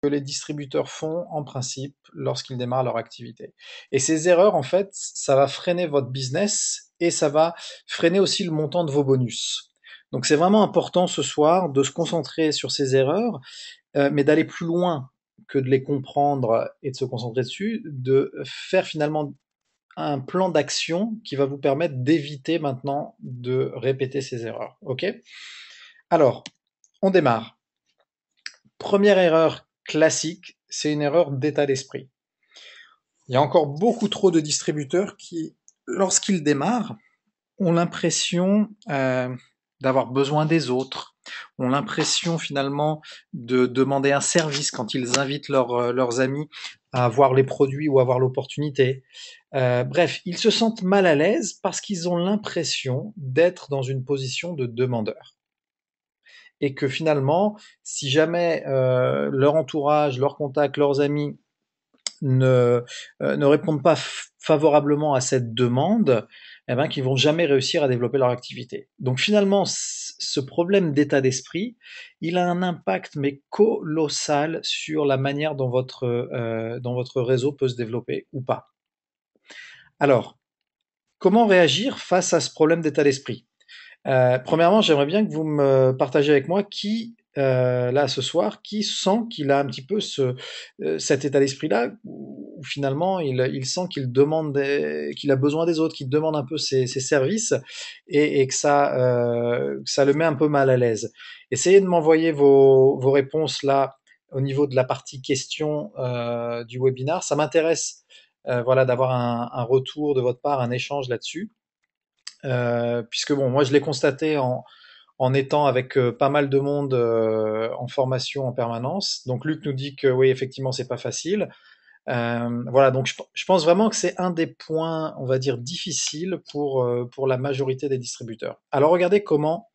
que les distributeurs font en principe lorsqu'ils démarrent leur activité. Et ces erreurs, en fait, ça va freiner votre business et ça va freiner aussi le montant de vos bonus. Donc c'est vraiment important ce soir de se concentrer sur ces erreurs, mais d'aller plus loin que de les comprendre et de se concentrer dessus, de faire finalement un plan d'action qui va vous permettre d'éviter maintenant de répéter ces erreurs. Ok? Alors, on démarre. Première erreur classique, c'est une erreur d'état d'esprit. Il y a encore beaucoup trop de distributeurs qui, lorsqu'ils démarrent, ont l'impression d'avoir besoin des autres, ont l'impression finalement de demander un service quand ils invitent leurs amis à voir les produits ou à voir l'opportunité. Bref, ils se sentent mal à l'aise parce qu'ils ont l'impression d'être dans une position de demandeur. Et que finalement, si jamais leur entourage, leurs contacts, leurs amis ne répondent pas favorablement à cette demande, eh ben, qu'ils vont jamais réussir à développer leur activité. Donc finalement, ce problème d'état d'esprit, il a un impact mais colossal sur la manière dont votre réseau peut se développer ou pas. Alors, comment réagir face à ce problème d'état d'esprit? Premièrement, j'aimerais bien que vous me partagez avec moi qui, là, ce soir, qui sent qu'il a un petit peu cet état d'esprit-là, où finalement il sent qu'il demande qu'il a besoin des autres, qu'il demande un peu ses services et que ça le met un peu mal à l'aise. Essayez de m'envoyer vos réponses là au niveau de la partie questions du webinar. Ça m'intéresse voilà, d'avoir un retour de votre part, un échange là-dessus. Puisque bon, moi je l'ai constaté en étant avec pas mal de monde en formation en permanence. Donc Luc nous dit que oui, effectivement, c'est pas facile. Voilà, donc je pense vraiment que c'est un des points, on va dire, difficiles pour la majorité des distributeurs. Alors regardez comment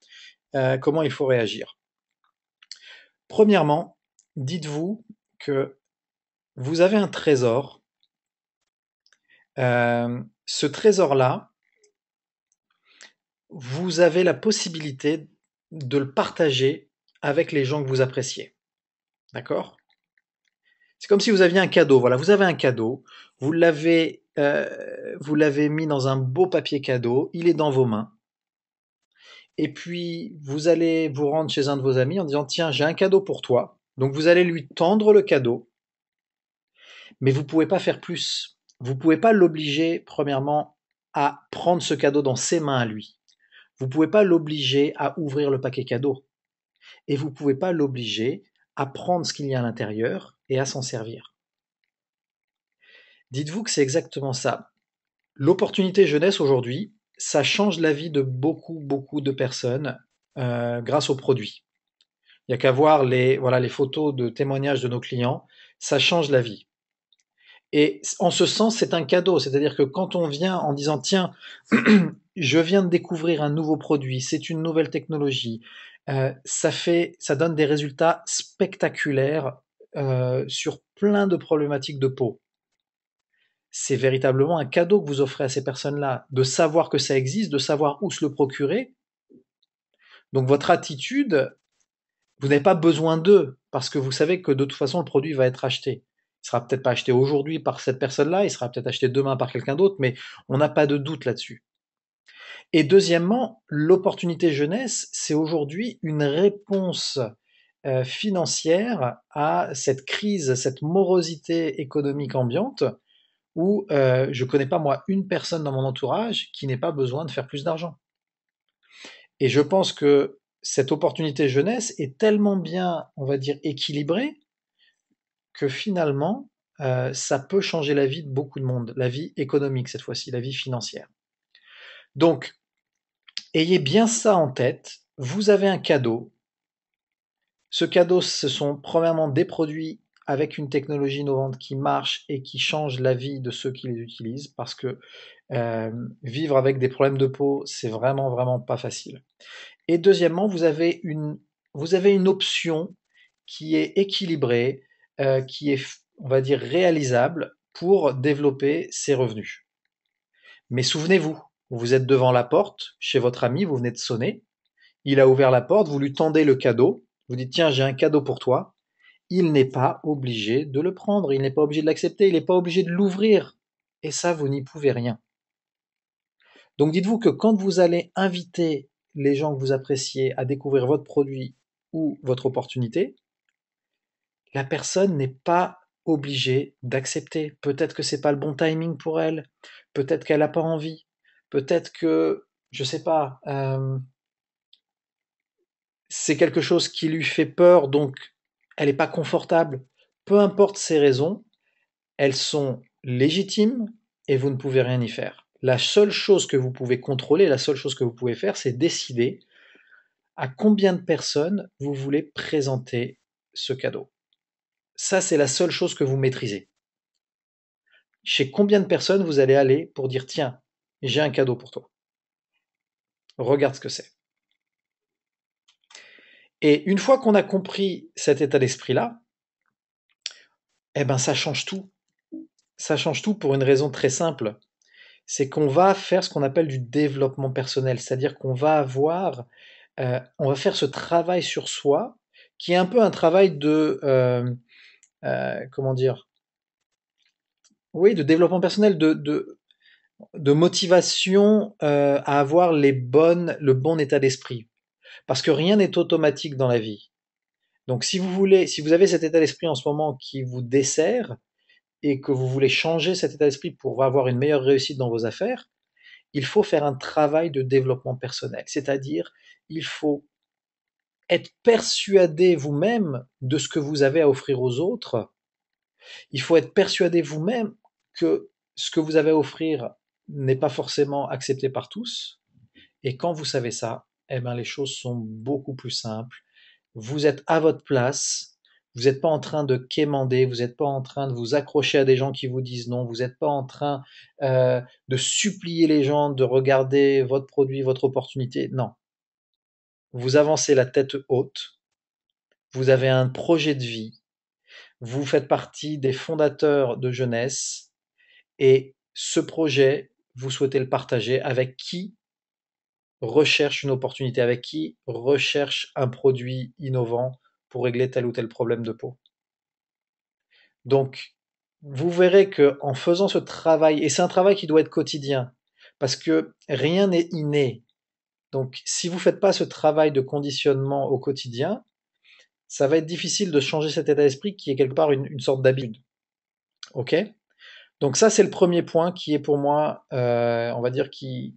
il faut réagir. Premièrement, dites-vous que vous avez un trésor. Ce trésor-là, vous avez la possibilité de le partager avec les gens que vous appréciez. D'accord? C'est comme si vous aviez un cadeau. Voilà, vous avez un cadeau, vous l'avez mis dans un beau papier cadeau, il est dans vos mains. Et puis vous allez vous rendre chez un de vos amis en disant tiens, j'ai un cadeau pour toi. Donc vous allez lui tendre le cadeau, mais vous pouvez pas faire plus. Vous pouvez pas l'obliger, premièrement, à prendre ce cadeau dans ses mains à lui. Vous pouvez pas l'obliger à ouvrir le paquet cadeau. Et vous pouvez pas l'obliger à prendre ce qu'il y a à l'intérieur et à s'en servir. Dites-vous que c'est exactement ça. L'opportunité jeunesse aujourd'hui, ça change la vie de beaucoup, beaucoup de personnes grâce aux produits. Il n'y a qu'à voir voilà, les photos de témoignages de nos clients, ça change la vie. Et en ce sens, c'est un cadeau. C'est-à-dire que quand on vient en disant, tiens, je viens de découvrir un nouveau produit, c'est une nouvelle technologie, ça donne des résultats spectaculaires sur plein de problématiques de peau. C'est véritablement un cadeau que vous offrez à ces personnes-là, de savoir que ça existe, de savoir où se le procurer. Donc votre attitude, vous n'avez pas besoin d'eux, parce que vous savez que de toute façon le produit va être acheté. Il sera peut-être pas acheté aujourd'hui par cette personne-là, il sera peut-être acheté demain par quelqu'un d'autre, mais on n'a pas de doute là-dessus. Et deuxièmement, l'opportunité jeunesse, c'est aujourd'hui une réponse financière à cette crise, cette morosité économique ambiante, où je connais pas moi une personne dans mon entourage qui n'ait pas besoin de faire plus d'argent. Et je pense que cette opportunité jeunesse est tellement bien, on va dire, équilibrée que finalement, ça peut changer la vie de beaucoup de monde, la vie économique cette fois-ci, la vie financière. Donc, ayez bien ça en tête. Vous avez un cadeau. Ce cadeau, ce sont premièrement des produits avec une technologie innovante qui marche et qui change la vie de ceux qui les utilisent, parce que vivre avec des problèmes de peau, c'est vraiment, vraiment pas facile. Et deuxièmement, vous avez une option qui est équilibrée, qui est, on va dire, réalisable pour développer ses revenus. Mais souvenez-vous, vous êtes devant la porte, chez votre ami, vous venez de sonner, il a ouvert la porte, vous lui tendez le cadeau, vous dites tiens, j'ai un cadeau pour toi, il n'est pas obligé de le prendre, il n'est pas obligé de l'accepter, il n'est pas obligé de l'ouvrir. Et ça, vous n'y pouvez rien. Donc dites-vous que quand vous allez inviter les gens que vous appréciez à découvrir votre produit ou votre opportunité, la personne n'est pas obligée d'accepter. Peut-être que c'est pas le bon timing pour elle, peut-être qu'elle n'a pas envie, peut-être que, je sais pas, c'est quelque chose qui lui fait peur, donc elle n'est pas confortable. Peu importe ses raisons, elles sont légitimes et vous ne pouvez rien y faire. La seule chose que vous pouvez contrôler, la seule chose que vous pouvez faire, c'est décider à combien de personnes vous voulez présenter ce cadeau. Ça, c'est la seule chose que vous maîtrisez. Chez combien de personnes vous allez aller pour dire tiens, j'ai un cadeau pour toi. Regarde ce que c'est. Et une fois qu'on a compris cet état d'esprit-là, eh ben ça change tout. Ça change tout pour une raison très simple. C'est qu'on va faire ce qu'on appelle du développement personnel, c'est-à-dire qu'on va avoir, on va faire ce travail sur soi, qui est un peu un travail de, comment dire, oui, de développement personnel, de motivation à avoir le bon état d'esprit. Parce que rien n'est automatique dans la vie. Donc si vous voulez, si vous avez cet état d'esprit en ce moment qui vous dessert et que vous voulez changer cet état d'esprit pour avoir une meilleure réussite dans vos affaires, il faut faire un travail de développement personnel. C'est-à-dire, il faut être persuadé vous-même de ce que vous avez à offrir aux autres. Il faut être persuadé vous-même que ce que vous avez à offrir n'est pas forcément accepté par tous. Et quand vous savez ça, eh ben, les choses sont beaucoup plus simples. Vous êtes à votre place. Vous n'êtes pas en train de quémander, vous n'êtes pas en train de vous accrocher à des gens qui vous disent non, vous n'êtes pas en train de supplier les gens de regarder votre produit, votre opportunité. Non. Vous avancez la tête haute, vous avez un projet de vie, vous faites partie des fondateurs de Jeunesse et ce projet, vous souhaitez le partager avec qui recherche une opportunité, avec qui recherche un produit innovant pour régler tel ou tel problème de peau. Donc, vous verrez que en faisant ce travail, et c'est un travail qui doit être quotidien, parce que rien n'est inné. Donc, si vous ne faites pas ce travail de conditionnement au quotidien, ça va être difficile de changer cet état d'esprit qui est quelque part une sorte d'habitude. Ok? Donc ça, c'est le premier point qui est pour moi, on va dire, qui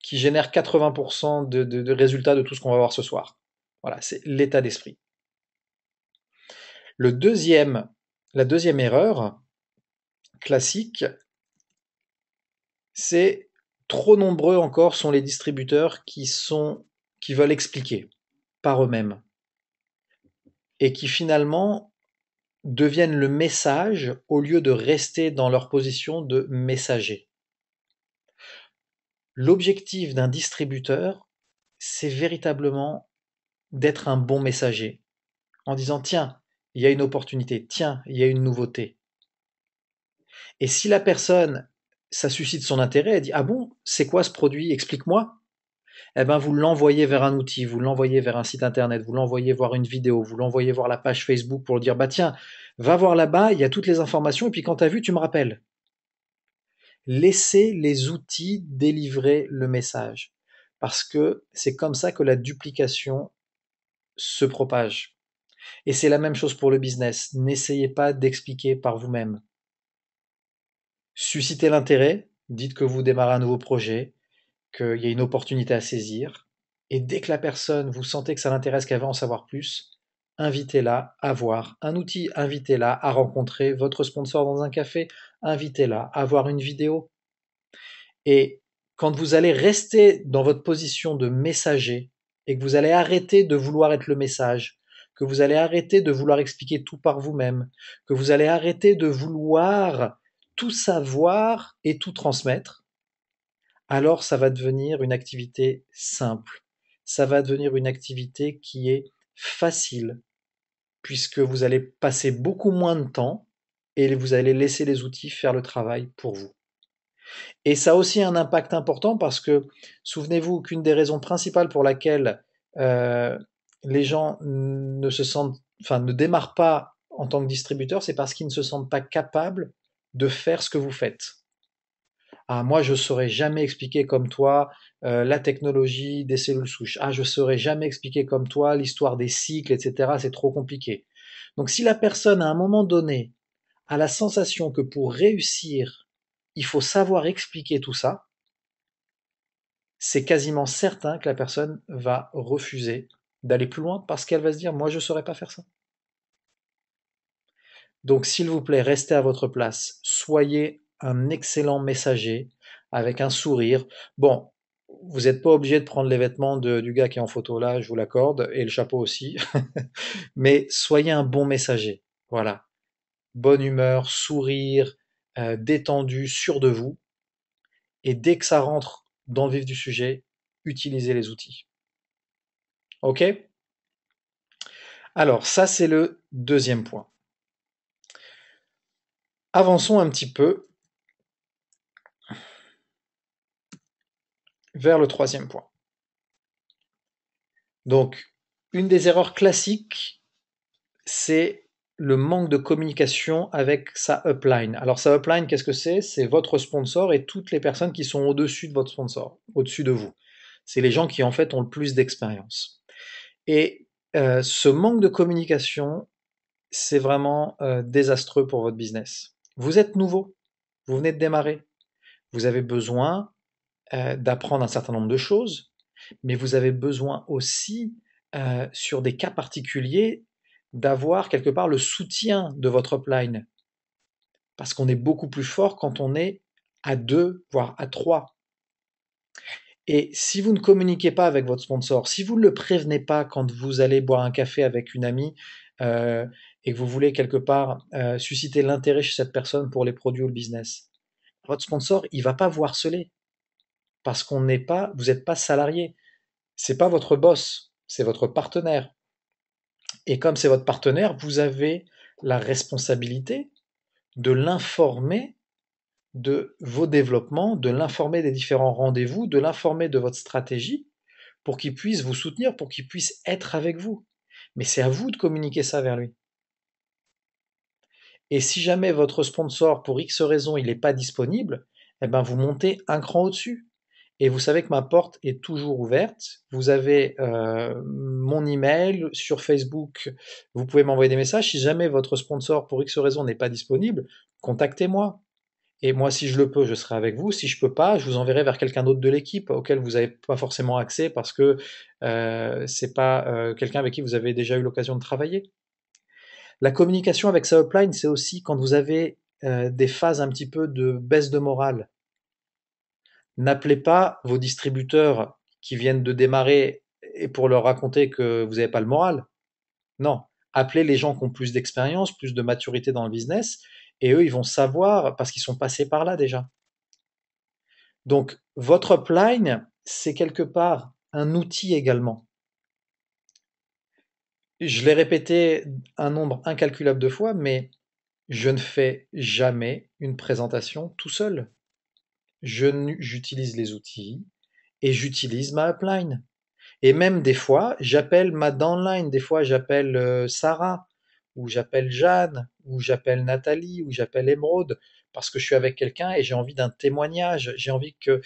génère 80% de résultats de tout ce qu'on va voir ce soir. Voilà, c'est l'état d'esprit. La deuxième erreur classique, c'est trop nombreux encore sont les distributeurs qui veulent expliquer par eux-mêmes et qui finalement deviennent le message au lieu de rester dans leur position de messager. L'objectif d'un distributeur, c'est véritablement d'être un bon messager en disant tiens, il y a une opportunité, tiens, il y a une nouveauté. Et si la personne, ça suscite son intérêt, elle dit ah bon, c'est quoi ce produit, explique-moi. Eh ben vous l'envoyez vers un outil, vous l'envoyez vers un site internet, vous l'envoyez voir une vidéo, vous l'envoyez voir la page Facebook pour lui dire bah tiens, va voir là-bas, il y a toutes les informations et puis quand t'as vu, tu me rappelles. Laissez les outils délivrer le message parce que c'est comme ça que la duplication se propage. Et c'est la même chose pour le business. N'essayez pas d'expliquer par vous-même. Suscitez l'intérêt, dites que vous démarrez un nouveau projet, qu'il y a une opportunité à saisir, et dès que la personne, vous sentez que ça l'intéresse, qu'elle va en savoir plus, invitez-la à voir un outil, invitez-la à rencontrer votre sponsor dans un café, invitez-la à voir une vidéo. Et quand vous allez rester dans votre position de messager et que vous allez arrêter de vouloir être le message, que vous allez arrêter de vouloir expliquer tout par vous-même, que vous allez arrêter de vouloir tout savoir et tout transmettre, alors ça va devenir une activité simple. Ça va devenir une activité qui est facile, puisque vous allez passer beaucoup moins de temps et vous allez laisser les outils faire le travail pour vous. Et ça a aussi un impact important parce que souvenez-vous qu'une des raisons principales pour laquelle les gens ne se sentent enfin, ne démarrent pas en tant que distributeur, c'est parce qu'ils ne se sentent pas capables de faire ce que vous faites. Ah, moi, je saurais jamais expliquer comme toi la technologie des cellules souches. Ah, je saurais jamais expliquer comme toi l'histoire des cycles, etc. C'est trop compliqué. Donc, si la personne, à un moment donné, a la sensation que pour réussir, il faut savoir expliquer tout ça, c'est quasiment certain que la personne va refuser d'aller plus loin parce qu'elle va se dire, moi, je ne saurais pas faire ça. Donc, s'il vous plaît, restez à votre place. Soyez un excellent messager avec un sourire. Bon, vous n'êtes pas obligé de prendre les vêtements du gars qui est en photo là, je vous l'accorde, et le chapeau aussi. Mais soyez un bon messager. Voilà. Bonne humeur, sourire, détendu, sûr de vous. Et dès que ça rentre dans le vif du sujet, utilisez les outils. OK? Alors, ça, c'est le deuxième point. Avançons un petit peu vers le troisième point. Donc, une des erreurs classiques, c'est le manque de communication avec sa upline. Alors, sa upline, qu'est-ce que c'est? C'est votre sponsor et toutes les personnes qui sont au-dessus de votre sponsor, au-dessus de vous. C'est les gens qui, en fait, ont le plus d'expérience. Et ce manque de communication, c'est vraiment désastreux pour votre business. Vous êtes nouveau, vous venez de démarrer, vous avez besoin d'apprendre un certain nombre de choses, mais vous avez besoin aussi, sur des cas particuliers, d'avoir quelque part le soutien de votre upline. Parce qu'on est beaucoup plus fort quand on est à 2, voire à 3. Et si vous ne communiquez pas avec votre sponsor, si vous ne le prévenez pas quand vous allez boire un café avec une amie et que vous voulez quelque part susciter l'intérêt chez cette personne pour les produits ou le business, votre sponsor, il va pas vous harceler parce qu'on n'est pas, vous n'êtes pas salarié. C'est pas votre boss, c'est votre partenaire. Et comme c'est votre partenaire, vous avez la responsabilité de l'informer de vos développements, de l'informer des différents rendez-vous, de l'informer de votre stratégie pour qu'il puisse vous soutenir, pour qu'il puisse être avec vous. Mais c'est à vous de communiquer ça vers lui. Et si jamais votre sponsor, pour X raison, il n'est pas disponible, eh ben vous montez un cran au-dessus. Et vous savez que ma porte est toujours ouverte. Vous avez mon email sur Facebook. Vous pouvez m'envoyer des messages. Si jamais votre sponsor, pour X raison, n'est pas disponible, contactez-moi. Et moi, si je le peux, je serai avec vous. Si je peux pas, je vous enverrai vers quelqu'un d'autre de l'équipe auquel vous n'avez pas forcément accès parce que c'est pas quelqu'un avec qui vous avez déjà eu l'occasion de travailler. La communication avec sa upline, c'est aussi quand vous avez des phases un petit peu de baisse de morale. N'appelez pas vos distributeurs qui viennent de démarrer et pour leur raconter que vous n'avez pas le moral. Non. Appelez les gens qui ont plus d'expérience, plus de maturité dans le business, et eux, ils vont savoir parce qu'ils sont passés par là déjà. Donc, votre upline, c'est quelque part un outil également. Je l'ai répété un nombre incalculable de fois, mais je ne fais jamais une présentation tout seul. J'utilise les outils et j'utilise ma upline. Et même des fois, j'appelle ma downline, des fois j'appelle Sarah, ou j'appelle Jeanne, ou j'appelle Nathalie, ou j'appelle Émeraude, parce que je suis avec quelqu'un et j'ai envie d'un témoignage. J'ai envie que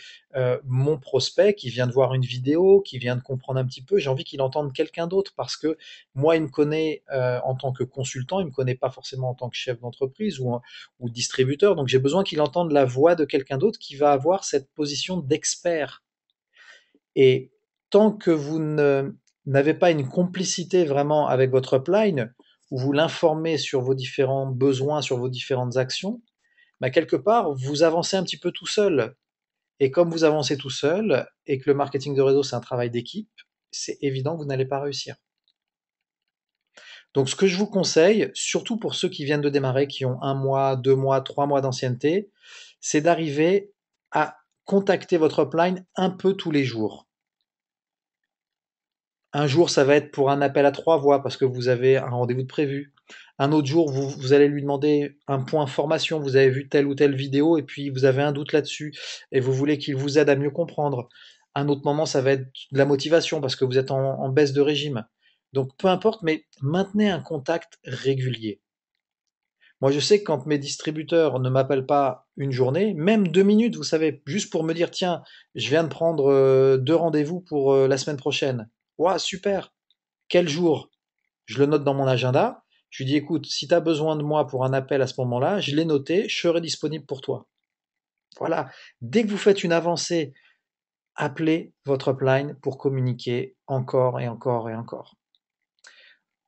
mon prospect qui vient de voir une vidéo, qui vient de comprendre un petit peu, j'ai envie qu'il entende quelqu'un d'autre, parce que moi, il me connaît en tant que consultant, il me connaît pas forcément en tant que chef d'entreprise ou distributeur, donc j'ai besoin qu'il entende la voix de quelqu'un d'autre qui va avoir cette position d'expert. Et tant que vous n'avez pas une complicité vraiment avec votre upline, où vous l'informez sur vos différents besoins, sur vos différentes actions, bah quelque part, vous avancez un petit peu tout seul. Et comme vous avancez tout seul, et que le marketing de réseau, c'est un travail d'équipe, c'est évident que vous n'allez pas réussir. Donc ce que je vous conseille, surtout pour ceux qui viennent de démarrer, qui ont 1 mois, 2 mois, 3 mois d'ancienneté, c'est d'arriver à contacter votre upline un peu tous les jours. Un jour, ça va être pour un appel à 3 voix parce que vous avez un rendez-vous de prévu. Un autre jour, vous allez lui demander un point formation. Vous avez vu telle ou telle vidéo et puis vous avez un doute là-dessus et vous voulez qu'il vous aide à mieux comprendre. Un autre moment, ça va être de la motivation parce que vous êtes en baisse de régime. Donc peu importe, mais maintenez un contact régulier. Moi, je sais que quand mes distributeurs ne m'appellent pas une journée, même 2 minutes, vous savez, juste pour me dire, tiens, je viens de prendre 2 rendez-vous pour la semaine prochaine. Ouah, super. Quel jour? Je le note dans mon agenda. Je lui dis, écoute, si tu as besoin de moi pour un appel à ce moment-là, je l'ai noté, je serai disponible pour toi. Voilà. Dès que vous faites une avancée, appelez votre upline pour communiquer encore et encore et encore.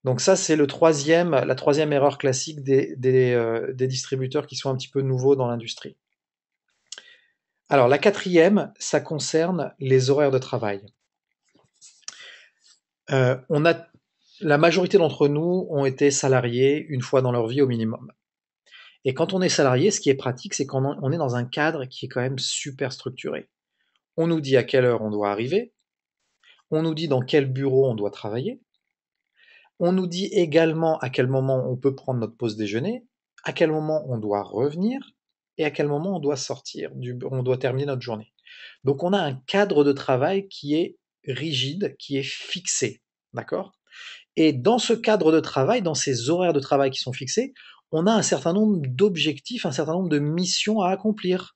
Donc ça, c'est la troisième erreur classique des distributeurs qui sont un petit peu nouveaux dans l'industrie. Alors la quatrième, ça concerne les horaires de travail. La majorité d'entre nous ont été salariés une fois dans leur vie au minimum. Et quand on est salarié, ce qui est pratique, c'est qu'on est dans un cadre qui est quand même super structuré. On nous dit à quelle heure on doit arriver, on nous dit dans quel bureau on doit travailler, on nous dit également à quel moment on peut prendre notre pause déjeuner, à quel moment on doit revenir et à quel moment on doit sortir, on doit terminer notre journée. Donc on a un cadre de travail qui est rigide, qui est fixé, d'accord? Et dans ce cadre de travail, dans ces horaires de travail qui sont fixés, on a un certain nombre d'objectifs, un certain nombre de missions à accomplir.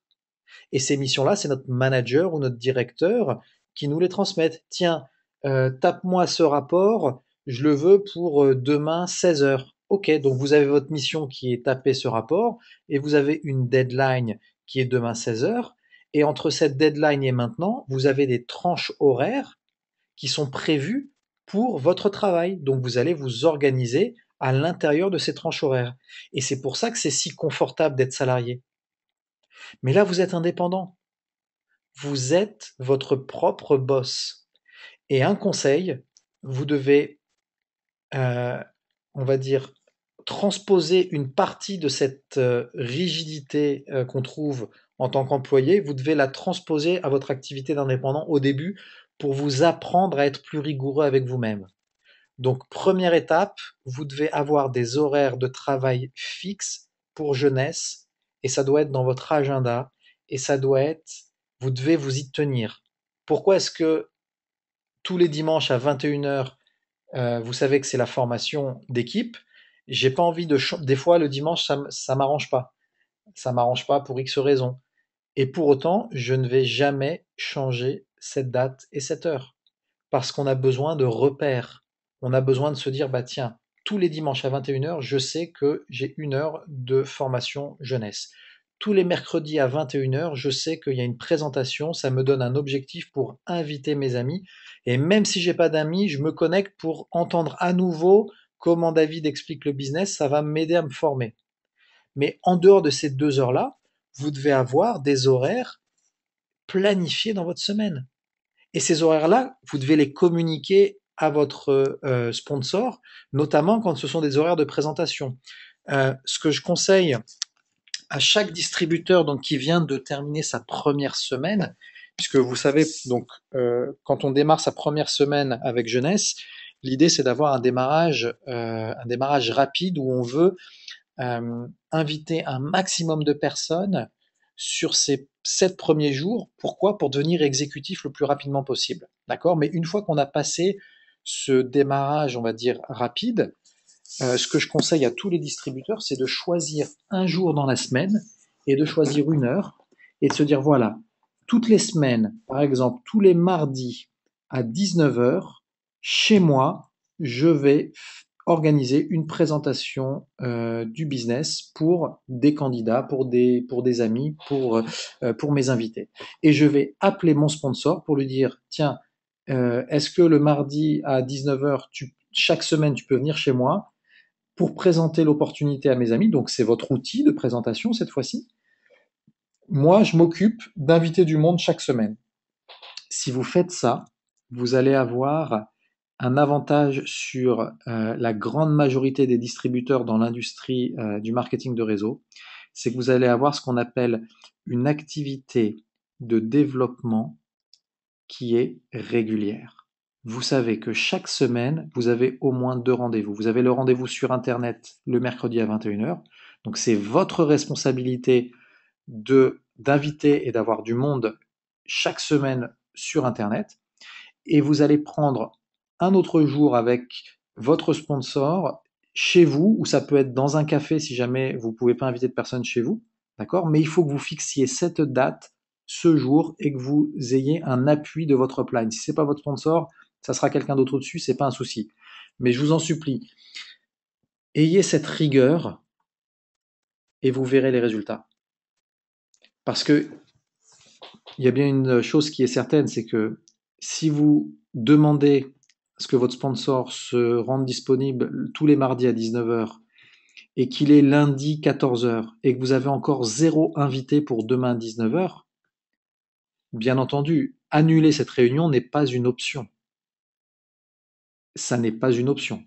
Et ces missions-là, c'est notre manager ou notre directeur qui nous les transmettent. Tiens, tape-moi ce rapport, je le veux pour demain 16 heures. Ok, donc vous avez votre mission qui est taper ce rapport et vous avez une deadline qui est demain 16 heures. Et entre cette deadline et maintenant, vous avez des tranches horaires qui sont prévues pour votre travail. Donc vous allez vous organiser à l'intérieur de ces tranches horaires. Et c'est pour ça que c'est si confortable d'être salarié. Mais là, vous êtes indépendant. Vous êtes votre propre boss. Et un conseil, vous devez, euh, on va dire, transposer une partie de cette rigidité qu'on trouve en tant qu'employé, vous devez la transposer à votre activité d'indépendant au début pour vous apprendre à être plus rigoureux avec vous-même. Donc, première étape, vous devez avoir des horaires de travail fixes pour jeunesse, et ça doit être dans votre agenda, et ça doit être, vous devez vous y tenir. Pourquoi est-ce que tous les dimanches à 21 heures, vous savez que c'est la formation d'équipe? J'ai pas envie des fois le dimanche, ça m'arrange pas. Ça m'arrange pas pour X raisons. Et pour autant, je ne vais jamais changer cette date et cette heure parce qu'on a besoin de repères. On a besoin de se dire, bah tiens, tous les dimanches à 21 heures, je sais que j'ai 1 heure de formation jeunesse. Tous les mercredis à 21 heures, je sais qu'il y a une présentation, ça me donne un objectif pour inviter mes amis. Et même si j'ai pas d'amis, je me connecte pour entendre à nouveau comment David explique le business, ça va m'aider à me former. Mais en dehors de ces 2 heures-là, vous devez avoir des horaires planifiés dans votre semaine. Et ces horaires-là, vous devez les communiquer à votre sponsor, notamment quand ce sont des horaires de présentation. Ce que je conseille à chaque distributeur donc qui vient de terminer sa première semaine, puisque vous savez donc quand on démarre sa première semaine avec jeunesse, l'idée c'est d'avoir un démarrage rapide où on veut inviter un maximum de personnes sur ces 7 premiers jours. Pourquoi? Pour devenir exécutif le plus rapidement possible. D'accord? Mais une fois qu'on a passé ce démarrage, on va dire, rapide, ce que je conseille à tous les distributeurs, c'est de choisir un jour dans la semaine et de choisir 1 heure et de se dire, voilà, toutes les semaines, par exemple, tous les mardis à 19 heures, chez moi, je vais organiser une présentation du business pour des candidats, pour des amis, pour mes invités. Et je vais appeler mon sponsor pour lui dire, tiens, est-ce que le mardi à 19 heures, chaque semaine, tu peux venir chez moi pour présenter l'opportunité à mes amis, donc c'est votre outil de présentation cette fois-ci. Moi, je m'occupe d'inviter du monde chaque semaine. Si vous faites ça, vous allez avoir un avantage sur la grande majorité des distributeurs dans l'industrie du marketing de réseau, c'est que vous allez avoir ce qu'on appelle une activité de développement qui est régulière. Vous savez que chaque semaine, vous avez au moins 2 rendez-vous. Vous avez le rendez-vous sur Internet le mercredi à 21 heures. Donc c'est votre responsabilité d'inviter et d'avoir du monde chaque semaine sur Internet. Et vous allez prendre un autre jour avec votre sponsor chez vous, ou ça peut être dans un café si jamais vous ne pouvez pas inviter de personne chez vous, d'accord? Mais il faut que vous fixiez cette date, ce jour, et que vous ayez un appui de votre upline. Si c'est pas votre sponsor, ça sera quelqu'un d'autre au-dessus, c'est pas un souci. Mais je vous en supplie, ayez cette rigueur et vous verrez les résultats. Parce que il y a bien une chose qui est certaine, c'est que si vous demandez à ce que votre sponsor se rende disponible tous les mardis à 19 heures et qu'il est lundi 14 heures et que vous avez encore 0 invité pour demain 19 heures, bien entendu, annuler cette réunion n'est pas une option. Ça n'est pas une option.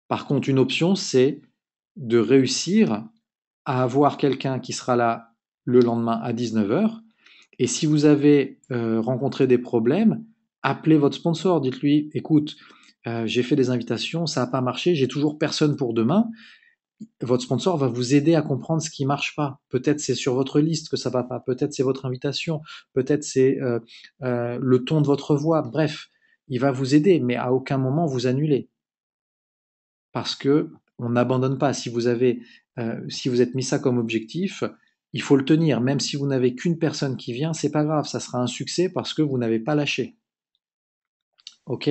Par contre, une option, c'est de réussir à avoir quelqu'un qui sera là le lendemain à 19 heures. Et si vous avez rencontré des problèmes, appelez votre sponsor. Dites-lui, écoute, j'ai fait des invitations, ça n'a pas marché, j'ai toujours personne pour demain. Votre sponsor va vous aider à comprendre ce qui marche pas. Peut-être c'est sur votre liste que ça va pas, peut-être c'est votre invitation, peut-être c'est le ton de votre voix. Bref, il va vous aider, mais à aucun moment vous annulez, parce que on n'abandonne pas. Si vous êtes mis ça comme objectif, il faut le tenir. Même si vous n'avez qu'une personne qui vient, c'est pas grave, ça sera un succès parce que vous n'avez pas lâché. Ok?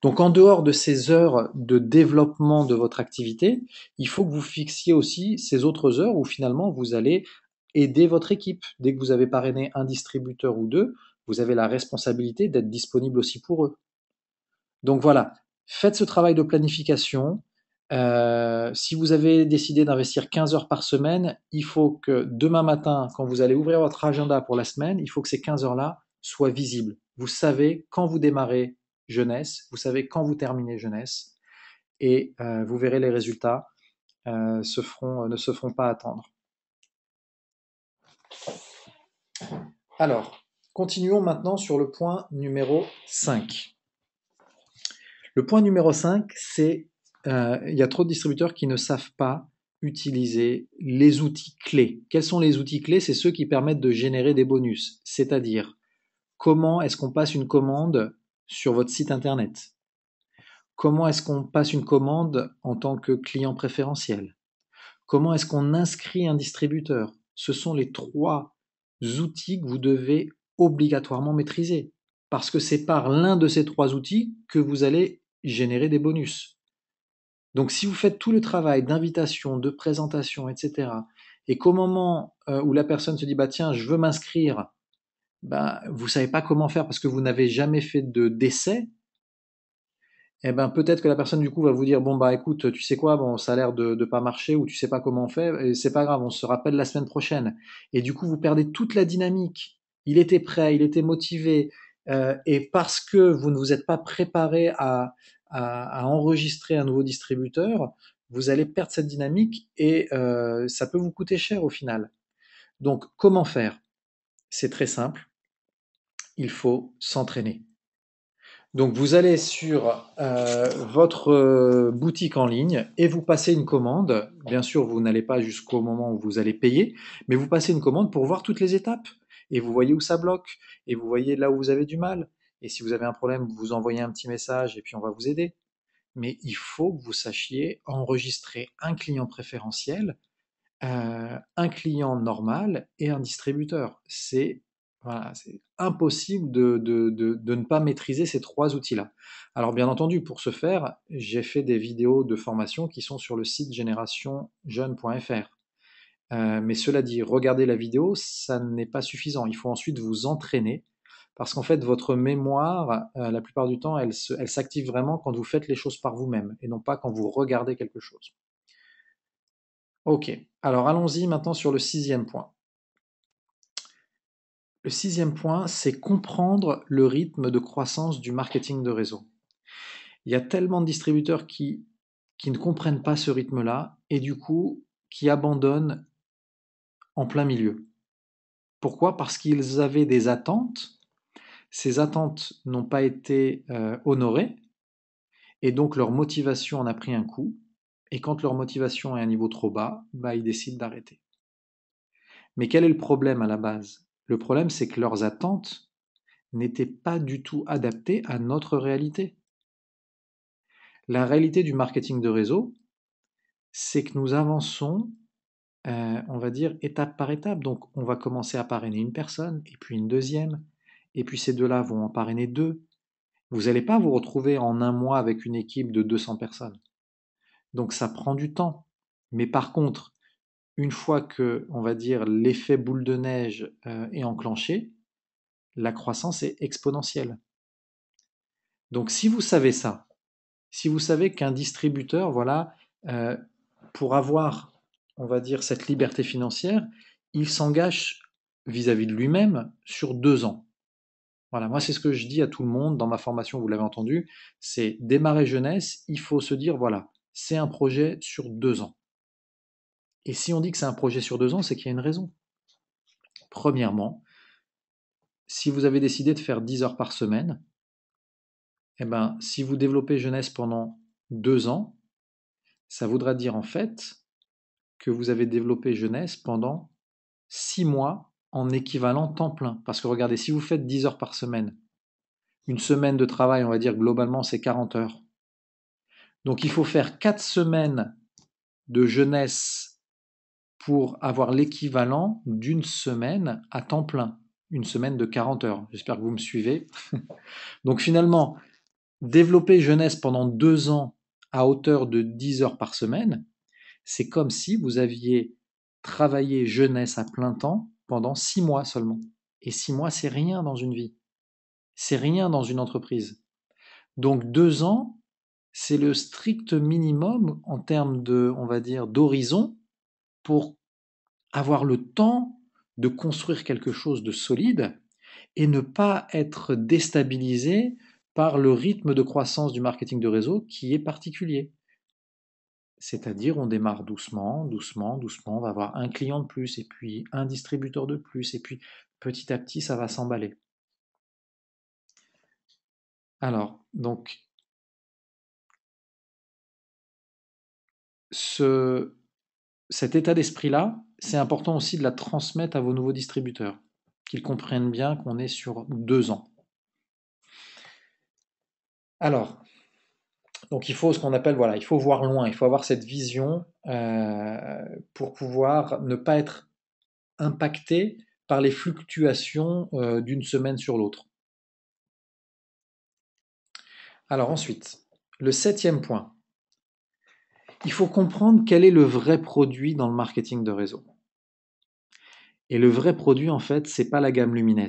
Donc en dehors de ces heures de développement de votre activité, il faut que vous fixiez aussi ces autres heures où finalement vous allez aider votre équipe. Dès que vous avez parrainé un distributeur ou deux, vous avez la responsabilité d'être disponible aussi pour eux. Donc voilà, faites ce travail de planification. Si vous avez décidé d'investir 15 heures par semaine, il faut que demain matin, quand vous allez ouvrir votre agenda pour la semaine, il faut que ces 15 heures-là soient visibles. Vous savez quand vous démarrez jeunesse, vous savez quand vous terminez jeunesse, et vous verrez les résultats ne se feront pas attendre. Alors, continuons maintenant sur le point numéro 5. Le point numéro 5, c'est il y a trop de distributeurs qui ne savent pas utiliser les outils clés. Quels sont les outils clés? C'est ceux qui permettent de générer des bonus. C'est-à-dire, comment est-ce qu'on passe une commande sur votre site internet? Comment est-ce qu'on passe une commande en tant que client préférentiel? Comment est-ce qu'on inscrit un distributeur? Ce sont les 3 outils que vous devez obligatoirement maîtriser. Parce que c'est par l'un de ces 3 outils que vous allez générer des bonus. Donc si vous faites tout le travail d'invitation, de présentation, etc., et qu'au moment où la personne se dit bah tiens je veux m'inscrire, bah vous savez pas comment faire parce que vous n'avez jamais fait d'essai, eh ben peut-être que la personne du coup va vous dire bon bah écoute tu sais quoi bon ça a l'air de pas marcher ou tu sais pas comment on fait et c'est pas grave on se rappelle la semaine prochaine et du coup vous perdez toute la dynamique. Il était prêt, il était motivé et parce que vous ne vous êtes pas préparé à enregistrer un nouveau distributeur, vous allez perdre cette dynamique et ça peut vous coûter cher au final. Donc comment faire? C'est très simple, il faut s'entraîner. Donc vous allez sur votre boutique en ligne et vous passez une commande. Bien sûr, vous n'allez pas jusqu'au moment où vous allez payer, mais vous passez une commande pour voir toutes les étapes. Et vous voyez où ça bloque, et vous voyez là où vous avez du mal. Et si vous avez un problème, vous envoyez un petit message et puis on va vous aider. Mais il faut que vous sachiez enregistrer un client préférentiel, un client normal et un distributeur. C'est voilà, c'est impossible de ne pas maîtriser ces 3 outils-là. Alors bien entendu, pour ce faire, j'ai fait des vidéos de formation qui sont sur le site générationjeune.fr. Mais cela dit, regarder la vidéo, ça n'est pas suffisant. Il faut ensuite vous entraîner parce qu'en fait, votre mémoire, la plupart du temps, elle s'active vraiment quand vous faites les choses par vous-même et non pas quand vous regardez quelque chose. Ok, alors allons-y maintenant sur le 6e point. Le 6e point, c'est comprendre le rythme de croissance du marketing de réseau. Il y a tellement de distributeurs qui ne comprennent pas ce rythme-là et du coup qui abandonnent en plein milieu. Pourquoi? Parce qu'ils avaient des attentes, ces attentes n'ont pas été honorées et donc leur motivation en a pris un coup. Et quand leur motivation est à un niveau trop bas, bah, ils décident d'arrêter. Mais quel est le problème à la base? Le problème, c'est que leurs attentes n'étaient pas du tout adaptées à notre réalité. La réalité du marketing de réseau, c'est que nous avançons, on va dire, étape par étape. Donc, on va commencer à parrainer une personne, et puis une deuxième, et puis ces deux-là vont en parrainer deux. Vous n'allez pas vous retrouver en un mois avec une équipe de 200 personnes. Donc, ça prend du temps. Mais par contre, une fois que, on va dire, l'effet boule de neige est enclenché, la croissance est exponentielle. Donc, si vous savez ça, si vous savez qu'un distributeur, voilà, euh, pour avoir, on va dire, cette liberté financière, il s'engage vis-à-vis de lui-même sur 2 ans. Voilà, moi c'est ce que je dis à tout le monde dans ma formation, vous l'avez entendu, c'est démarrer jeunesse, il faut se dire, voilà, c'est un projet sur 2 ans. Et si on dit que c'est un projet sur 2 ans, c'est qu'il y a une raison. Premièrement, si vous avez décidé de faire 10 heures par semaine, eh ben, si vous développez jeunesse pendant 2 ans, ça voudra dire en fait que vous avez développé jeunesse pendant 6 mois en équivalent temps plein. Parce que regardez, si vous faites 10 heures par semaine, une semaine de travail, on va dire globalement, c'est 40 heures. Donc il faut faire 4 semaines de jeunesse pour avoir l'équivalent d'une semaine à temps plein. Une semaine de 40 heures. J'espère que vous me suivez. Donc finalement, développer jeunesse pendant 2 ans à hauteur de 10 heures par semaine, c'est comme si vous aviez travaillé jeunesse à plein temps pendant 6 mois seulement. Et 6 mois, c'est rien dans une vie. C'est rien dans une entreprise. Donc 2 ans, c'est le strict minimum en termes de, on va dire, d'horizon pour avoir le temps de construire quelque chose de solide et ne pas être déstabilisé par le rythme de croissance du marketing de réseau qui est particulier. C'est-à-dire, on démarre doucement, doucement, doucement, on va avoir un client de plus, et puis un distributeur de plus, et puis petit à petit, ça va s'emballer. Alors, donc, cet état d'esprit-là, c'est important aussi de la transmettre à vos nouveaux distributeurs, qu'ils comprennent bien qu'on est sur 2 ans. Alors, donc il faut ce qu'on appelle, voilà, il faut voir loin, il faut avoir cette vision pour pouvoir ne pas être impacté par les fluctuations d'une semaine sur l'autre. Alors ensuite, le 7e point, il faut comprendre quel est le vrai produit dans le marketing de réseau. Et le vrai produit, en fait, c'est pas la gamme Lumines.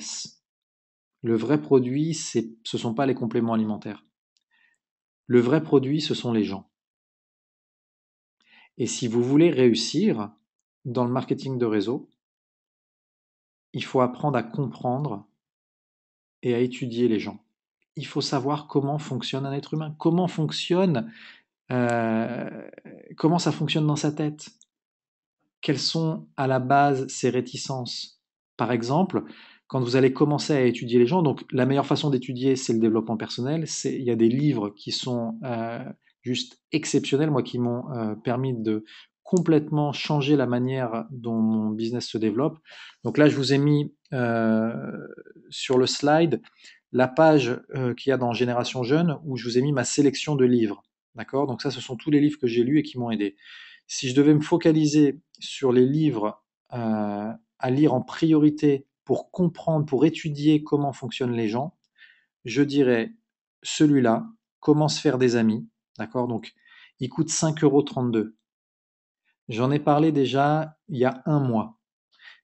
Le vrai produit, ce sont pas les compléments alimentaires. Le vrai produit, ce sont les gens. Et si vous voulez réussir dans le marketing de réseau, il faut apprendre à comprendre et à étudier les gens. Il faut savoir comment fonctionne un être humain, euh, comment ça fonctionne dans sa tête, quelles sont à la base ses réticences. Par exemple, quand vous allez commencer à étudier les gens, donc la meilleure façon d'étudier, c'est le développement personnel. Il y a des livres qui sont juste exceptionnels, moi, qui m'ont permis de complètement changer la manière dont mon business se développe. Donc là, je vous ai mis sur le slide la page qu'il y a dans Génération Jeune où je vous ai mis ma sélection de livres. D'accord? Donc ça, ce sont tous les livres que j'ai lus et qui m'ont aidé. Si je devais me focaliser sur les livres à lire en priorité pour comprendre, pour étudier comment fonctionnent les gens, je dirais celui-là, Comment se faire des amis. D'accord? Donc, il coûte 5,32 €. J'en ai parlé déjà il y a un mois.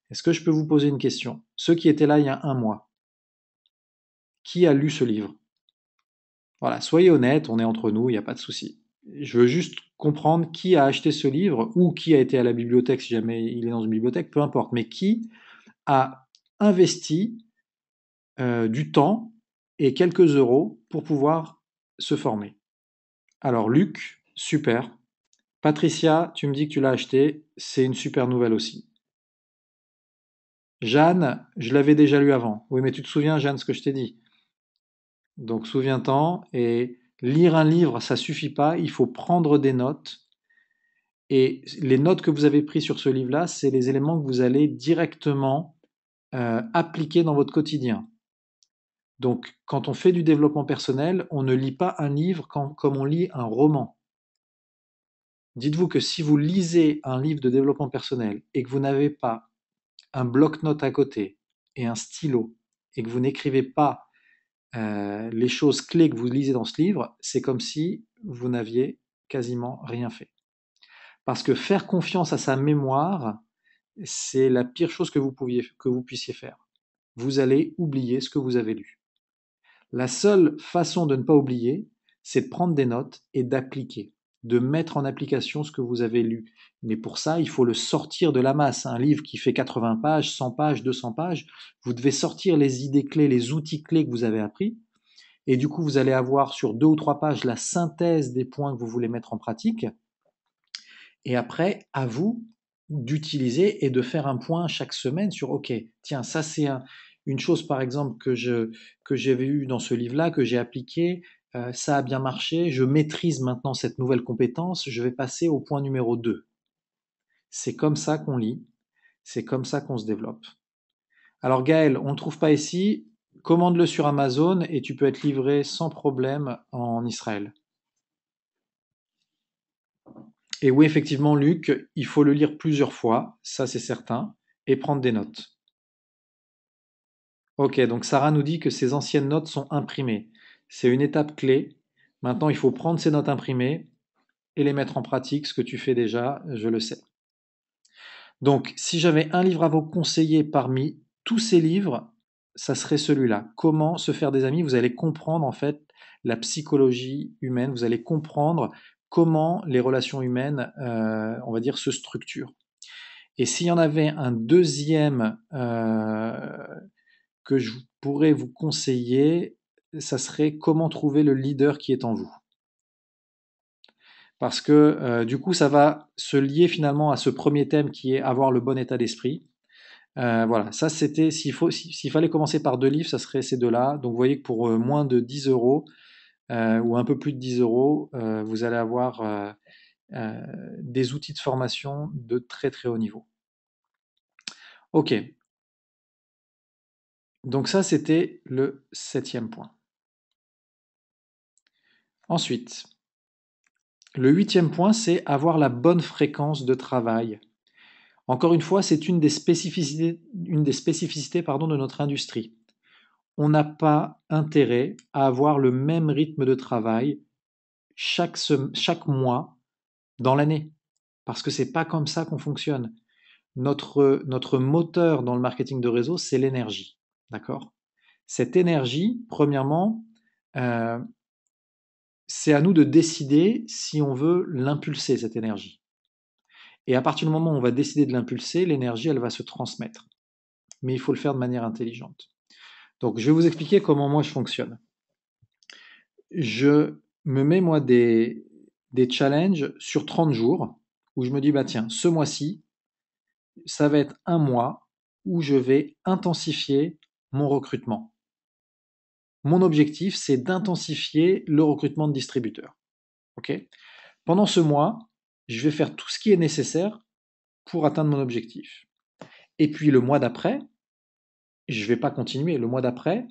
Est-ce que je peux vous poser une question? Ceux qui étaient là il y a un mois, qui a lu ce livre? Voilà, soyez honnêtes, on est entre nous, il n'y a pas de souci. Je veux juste comprendre qui a acheté ce livre ou qui a été à la bibliothèque, si jamais il est dans une bibliothèque, peu importe, mais qui a investi du temps et quelques euros pour pouvoir se former. Alors Luc, super. Patricia, tu me dis que tu l'as acheté, c'est une super nouvelle aussi. Jeanne, je l'avais déjà lu avant. Oui, mais tu te souviens, Jeanne, ce que je t'ai dit. Donc souviens-t'en, et lire un livre, ça suffit pas, il faut prendre des notes. Et les notes que vous avez prises sur ce livre-là, c'est les éléments que vous allez directement appliquer dans votre quotidien. Donc, quand on fait du développement personnel, on ne lit pas un livre comme on lit un roman. Dites-vous que si vous lisez un livre de développement personnel et que vous n'avez pas un bloc-notes à côté et un stylo et que vous n'écrivez pas les choses clés que vous lisez dans ce livre, c'est comme si vous n'aviez quasiment rien fait. Parce que faire confiance à sa mémoire, c'est la pire chose que vous puissiez faire. Vous allez oublier ce que vous avez lu. La seule façon de ne pas oublier, c'est de prendre des notes et d'appliquer, de mettre en application ce que vous avez lu. Mais pour ça, il faut le sortir de la masse. Un livre qui fait 80 pages, 100 pages, 200 pages, vous devez sortir les idées clés, les outils clés que vous avez appris. Et du coup, vous allez avoir sur 2 ou 3 pages la synthèse des points que vous voulez mettre en pratique. Et après, à vous d'utiliser et de faire un point chaque semaine sur, OK, tiens, ça c'est une chose par exemple que j'avais eu dans ce livre-là, que j'ai appliqué, ça a bien marché, je maîtrise maintenant cette nouvelle compétence, je vais passer au point numéro 2. C'est comme ça qu'on lit, c'est comme ça qu'on se développe. Alors Gaël, on ne le trouve pas ici, commande-le sur Amazon et tu peux être livré sans problème en Israël. Et oui, effectivement, Luc, il faut le lire plusieurs fois, ça c'est certain, et prendre des notes. Ok, donc Sarah nous dit que ses anciennes notes sont imprimées. C'est une étape clé. Maintenant, il faut prendre ces notes imprimées et les mettre en pratique, ce que tu fais déjà, je le sais. Donc, si j'avais un livre à vous conseiller parmi tous ces livres, ça serait celui-là. Comment se faire des amis? Vous allez comprendre en fait la psychologie humaine, vous allez comprendre comment les relations humaines, on va dire, se structurent. Et s'il y en avait un deuxième que je pourrais vous conseiller, ça serait comment trouver le leader qui est en vous. Parce que du coup, ça va se lier finalement à ce premier thème qui est avoir le bon état d'esprit. Voilà, ça c'était, s'il fallait commencer par deux livres, ça serait ces deux-là. Donc vous voyez que pour moins de 10 euros, ou un peu plus de 10 euros, vous allez avoir euh, des outils de formation de très très haut niveau. Ok, donc ça c'était le 7e point. Ensuite, le 8e point, c'est avoir la bonne fréquence de travail. Encore une fois, c'est une des spécificités pardon, de notre industrie. On n'a pas intérêt à avoir le même rythme de travail chaque mois dans l'année, parce que c'est pas comme ça qu'on fonctionne. Notre moteur dans le marketing de réseau, c'est l'énergie. D'accord? Cette énergie, premièrement, euh, c'est à nous de décider si on veut l'impulser, cette énergie. Et à partir du moment où on va décider de l'impulser, l'énergie, elle va se transmettre. Mais il faut le faire de manière intelligente. Donc, je vais vous expliquer comment moi je fonctionne. Je me mets moi des challenges sur 30 jours où je me dis, bah tiens, ce mois-ci, ça va être un mois où je vais intensifier mon recrutement. Mon objectif, c'est d'intensifier le recrutement de distributeurs. Ok? Pendant ce mois, je vais faire tout ce qui est nécessaire pour atteindre mon objectif. Et puis le mois d'après, je ne vais pas continuer. Le mois d'après,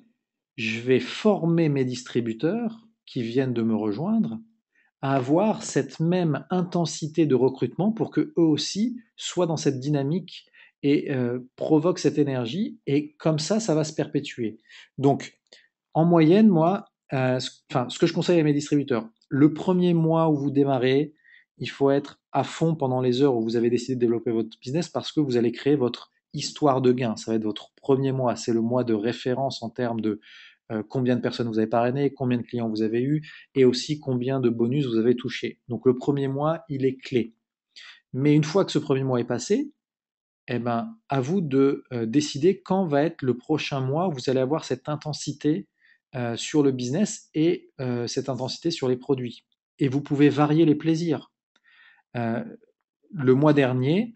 je vais former mes distributeurs qui viennent de me rejoindre à avoir cette même intensité de recrutement pour que eux aussi soient dans cette dynamique et provoquent cette énergie. Et comme ça va se perpétuer. Donc, en moyenne, moi, ce que je conseille à mes distributeurs, le premier mois où vous démarrez, il faut être à fond pendant les heures où vous avez décidé de développer votre business parce que vous allez créer votre histoire de gain. Ça va être votre premier mois. C'est le mois de référence en termes de combien de personnes vous avez parrainé, combien de clients vous avez eu et aussi combien de bonus vous avez touché. Donc le premier mois, il est clé. Mais une fois que ce premier mois est passé, eh ben, à vous de décider quand va être le prochain mois où vous allez avoir cette intensité sur le business et cette intensité sur les produits. Et vous pouvez varier les plaisirs. Euh, le mois dernier,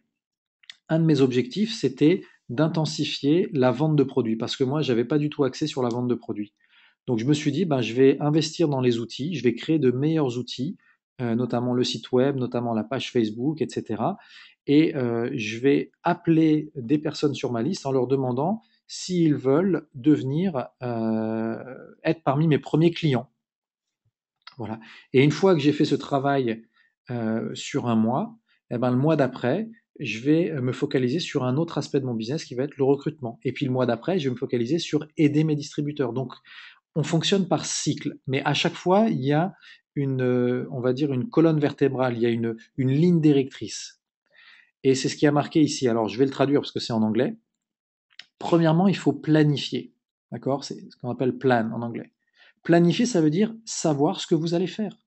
un de mes objectifs, c'était d'intensifier la vente de produits parce que moi, j'avais pas du tout axé sur la vente de produits. Donc, je me suis dit, ben, je vais investir dans les outils, je vais créer de meilleurs outils, notamment le site web, notamment la page Facebook, etc. Et je vais appeler des personnes sur ma liste en leur demandant s'ils veulent devenir être parmi mes premiers clients. Voilà. Et une fois que j'ai fait ce travail sur un mois, eh ben, le mois d'après, je vais me focaliser sur un autre aspect de mon business qui va être le recrutement. Et puis le mois d'après, je vais me focaliser sur aider mes distributeurs. Donc, on fonctionne par cycle, mais à chaque fois, il y a on va dire une colonne vertébrale, il y a une ligne directrice. Et c'est ce qui a marqué ici. Alors, je vais le traduire parce que c'est en anglais. Premièrement, il faut planifier. D'accord? C'est ce qu'on appelle plan en anglais. Planifier, ça veut dire savoir ce que vous allez faire.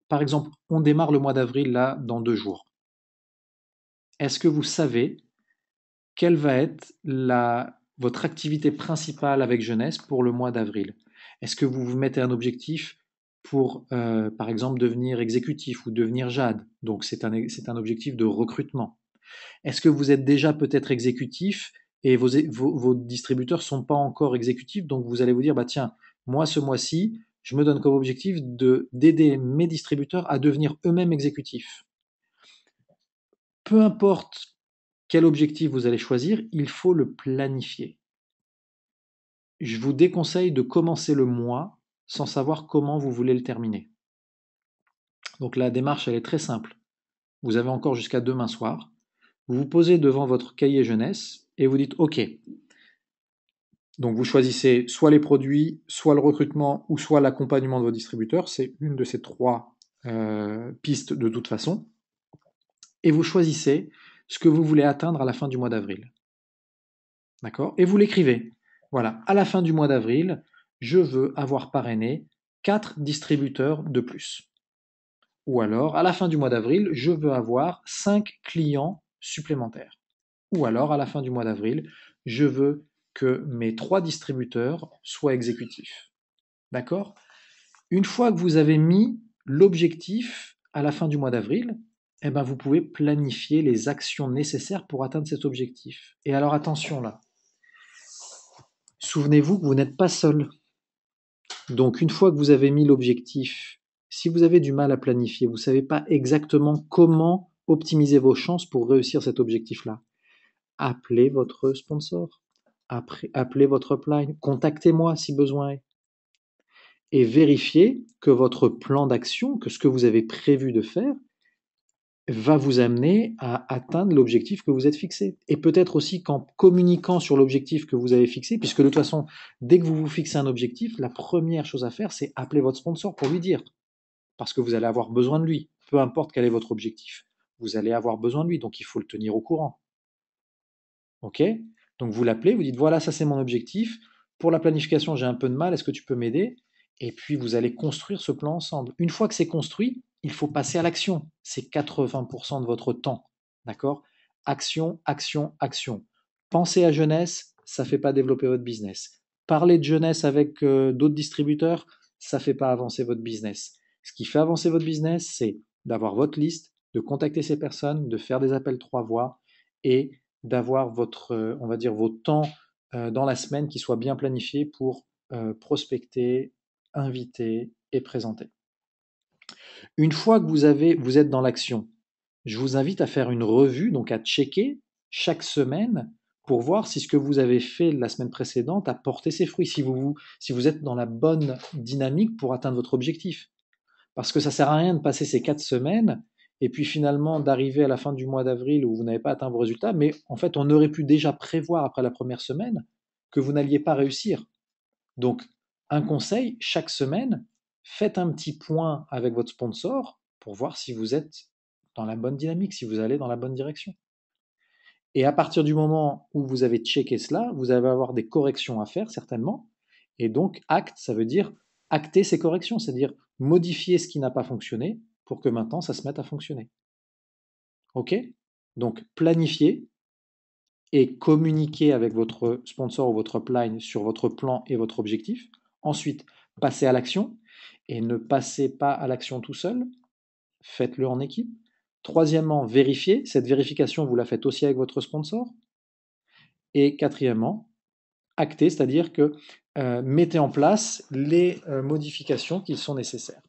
Par exemple, on démarre le mois d'avril là dans 2 jours. Est-ce que vous savez quelle va être votre activité principale avec jeunesse pour le mois d'avril? Est-ce que vous vous mettez un objectif pour, par exemple, devenir exécutif ou devenir JAD? Donc c'est un objectif de recrutement. Est-ce que vous êtes déjà peut-être exécutif et vos distributeurs ne sont pas encore exécutifs, donc vous allez vous dire, bah tiens, moi ce mois-ci, je me donne comme objectif d'aider mes distributeurs à devenir eux-mêmes exécutifs. Peu importe quel objectif vous allez choisir, il faut le planifier. Je vous déconseille de commencer le mois sans savoir comment vous voulez le terminer. Donc la démarche, elle est très simple. Vous avez encore jusqu'à demain soir. Vous vous posez devant votre cahier jeunesse et vous dites OK. Donc vous choisissez soit les produits, soit le recrutement ou soit l'accompagnement de vos distributeurs. C'est une de ces 3 pistes de toute façon. Et vous choisissez ce que vous voulez atteindre à la fin du mois d'avril. D'accord? Et vous l'écrivez. Voilà, à la fin du mois d'avril, je veux avoir parrainé 4 distributeurs de plus. Ou alors, à la fin du mois d'avril, je veux avoir 5 clients supplémentaires. Ou alors, à la fin du mois d'avril, je veux que mes 3 distributeurs soient exécutifs. D'accord? Une fois que vous avez mis l'objectif à la fin du mois d'avril, eh ben vous pouvez planifier les actions nécessaires pour atteindre cet objectif. Et alors attention là, souvenez-vous que vous n'êtes pas seul. Donc une fois que vous avez mis l'objectif, si vous avez du mal à planifier, vous ne savez pas exactement comment optimiser vos chances pour réussir cet objectif-là, appelez votre sponsor, appelez votre upline, contactez-moi si besoin est. Et vérifiez que votre plan d'action, que ce que vous avez prévu de faire, va vous amener à atteindre l'objectif que vous êtes fixé. Et peut-être aussi qu'en communiquant sur l'objectif que vous avez fixé, puisque de toute façon, dès que vous vous fixez un objectif, la première chose à faire, c'est appeler votre sponsor pour lui dire. Parce que vous allez avoir besoin de lui. Peu importe quel est votre objectif. Vous allez avoir besoin de lui, donc il faut le tenir au courant. OK? Donc vous l'appelez, vous dites voilà, ça c'est mon objectif. Pour la planification, j'ai un peu de mal, est-ce que tu peux m'aider? Et puis vous allez construire ce plan ensemble. Une fois que c'est construit, il faut passer à l'action. C'est 80% de votre temps. D'accord? Action, action, action. Pensez à jeunesse, ça ne fait pas développer votre business. Parler de jeunesse avec d'autres distributeurs, ça ne fait pas avancer votre business. Ce qui fait avancer votre business, c'est d'avoir votre liste, de contacter ces personnes, de faire des appels 3 voies et d'avoir on va dire, vos temps dans la semaine qui soient bien planifiés pour prospecter, inviter et présenter. Une fois que vous êtes dans l'action, je vous invite à faire une revue, donc à checker chaque semaine pour voir si ce que vous avez fait la semaine précédente a porté ses fruits, si vous êtes dans la bonne dynamique pour atteindre votre objectif. Parce que ça sert à rien de passer ces 4 semaines et puis finalement d'arriver à la fin du mois d'avril où vous n'avez pas atteint vos résultats, mais en fait on aurait pu déjà prévoir après la première semaine que vous n'alliez pas réussir. Donc un conseil, chaque semaine, faites un petit point avec votre sponsor pour voir si vous êtes dans la bonne dynamique, si vous allez dans la bonne direction. Et à partir du moment où vous avez checké cela, vous allez avoir des corrections à faire certainement. Et donc, acte, ça veut dire acter ces corrections, c'est-à-dire modifier ce qui n'a pas fonctionné pour que maintenant ça se mette à fonctionner. OK? Donc, planifier et communiquer avec votre sponsor ou votre upline sur votre plan et votre objectif. Ensuite, passer à l'action et ne passez pas à l'action tout seul. Faites-le en équipe. Troisièmement, vérifier. Cette vérification, vous la faites aussi avec votre sponsor. Et quatrièmement, acter, c'est-à-dire que mettez en place les modifications qui sont nécessaires.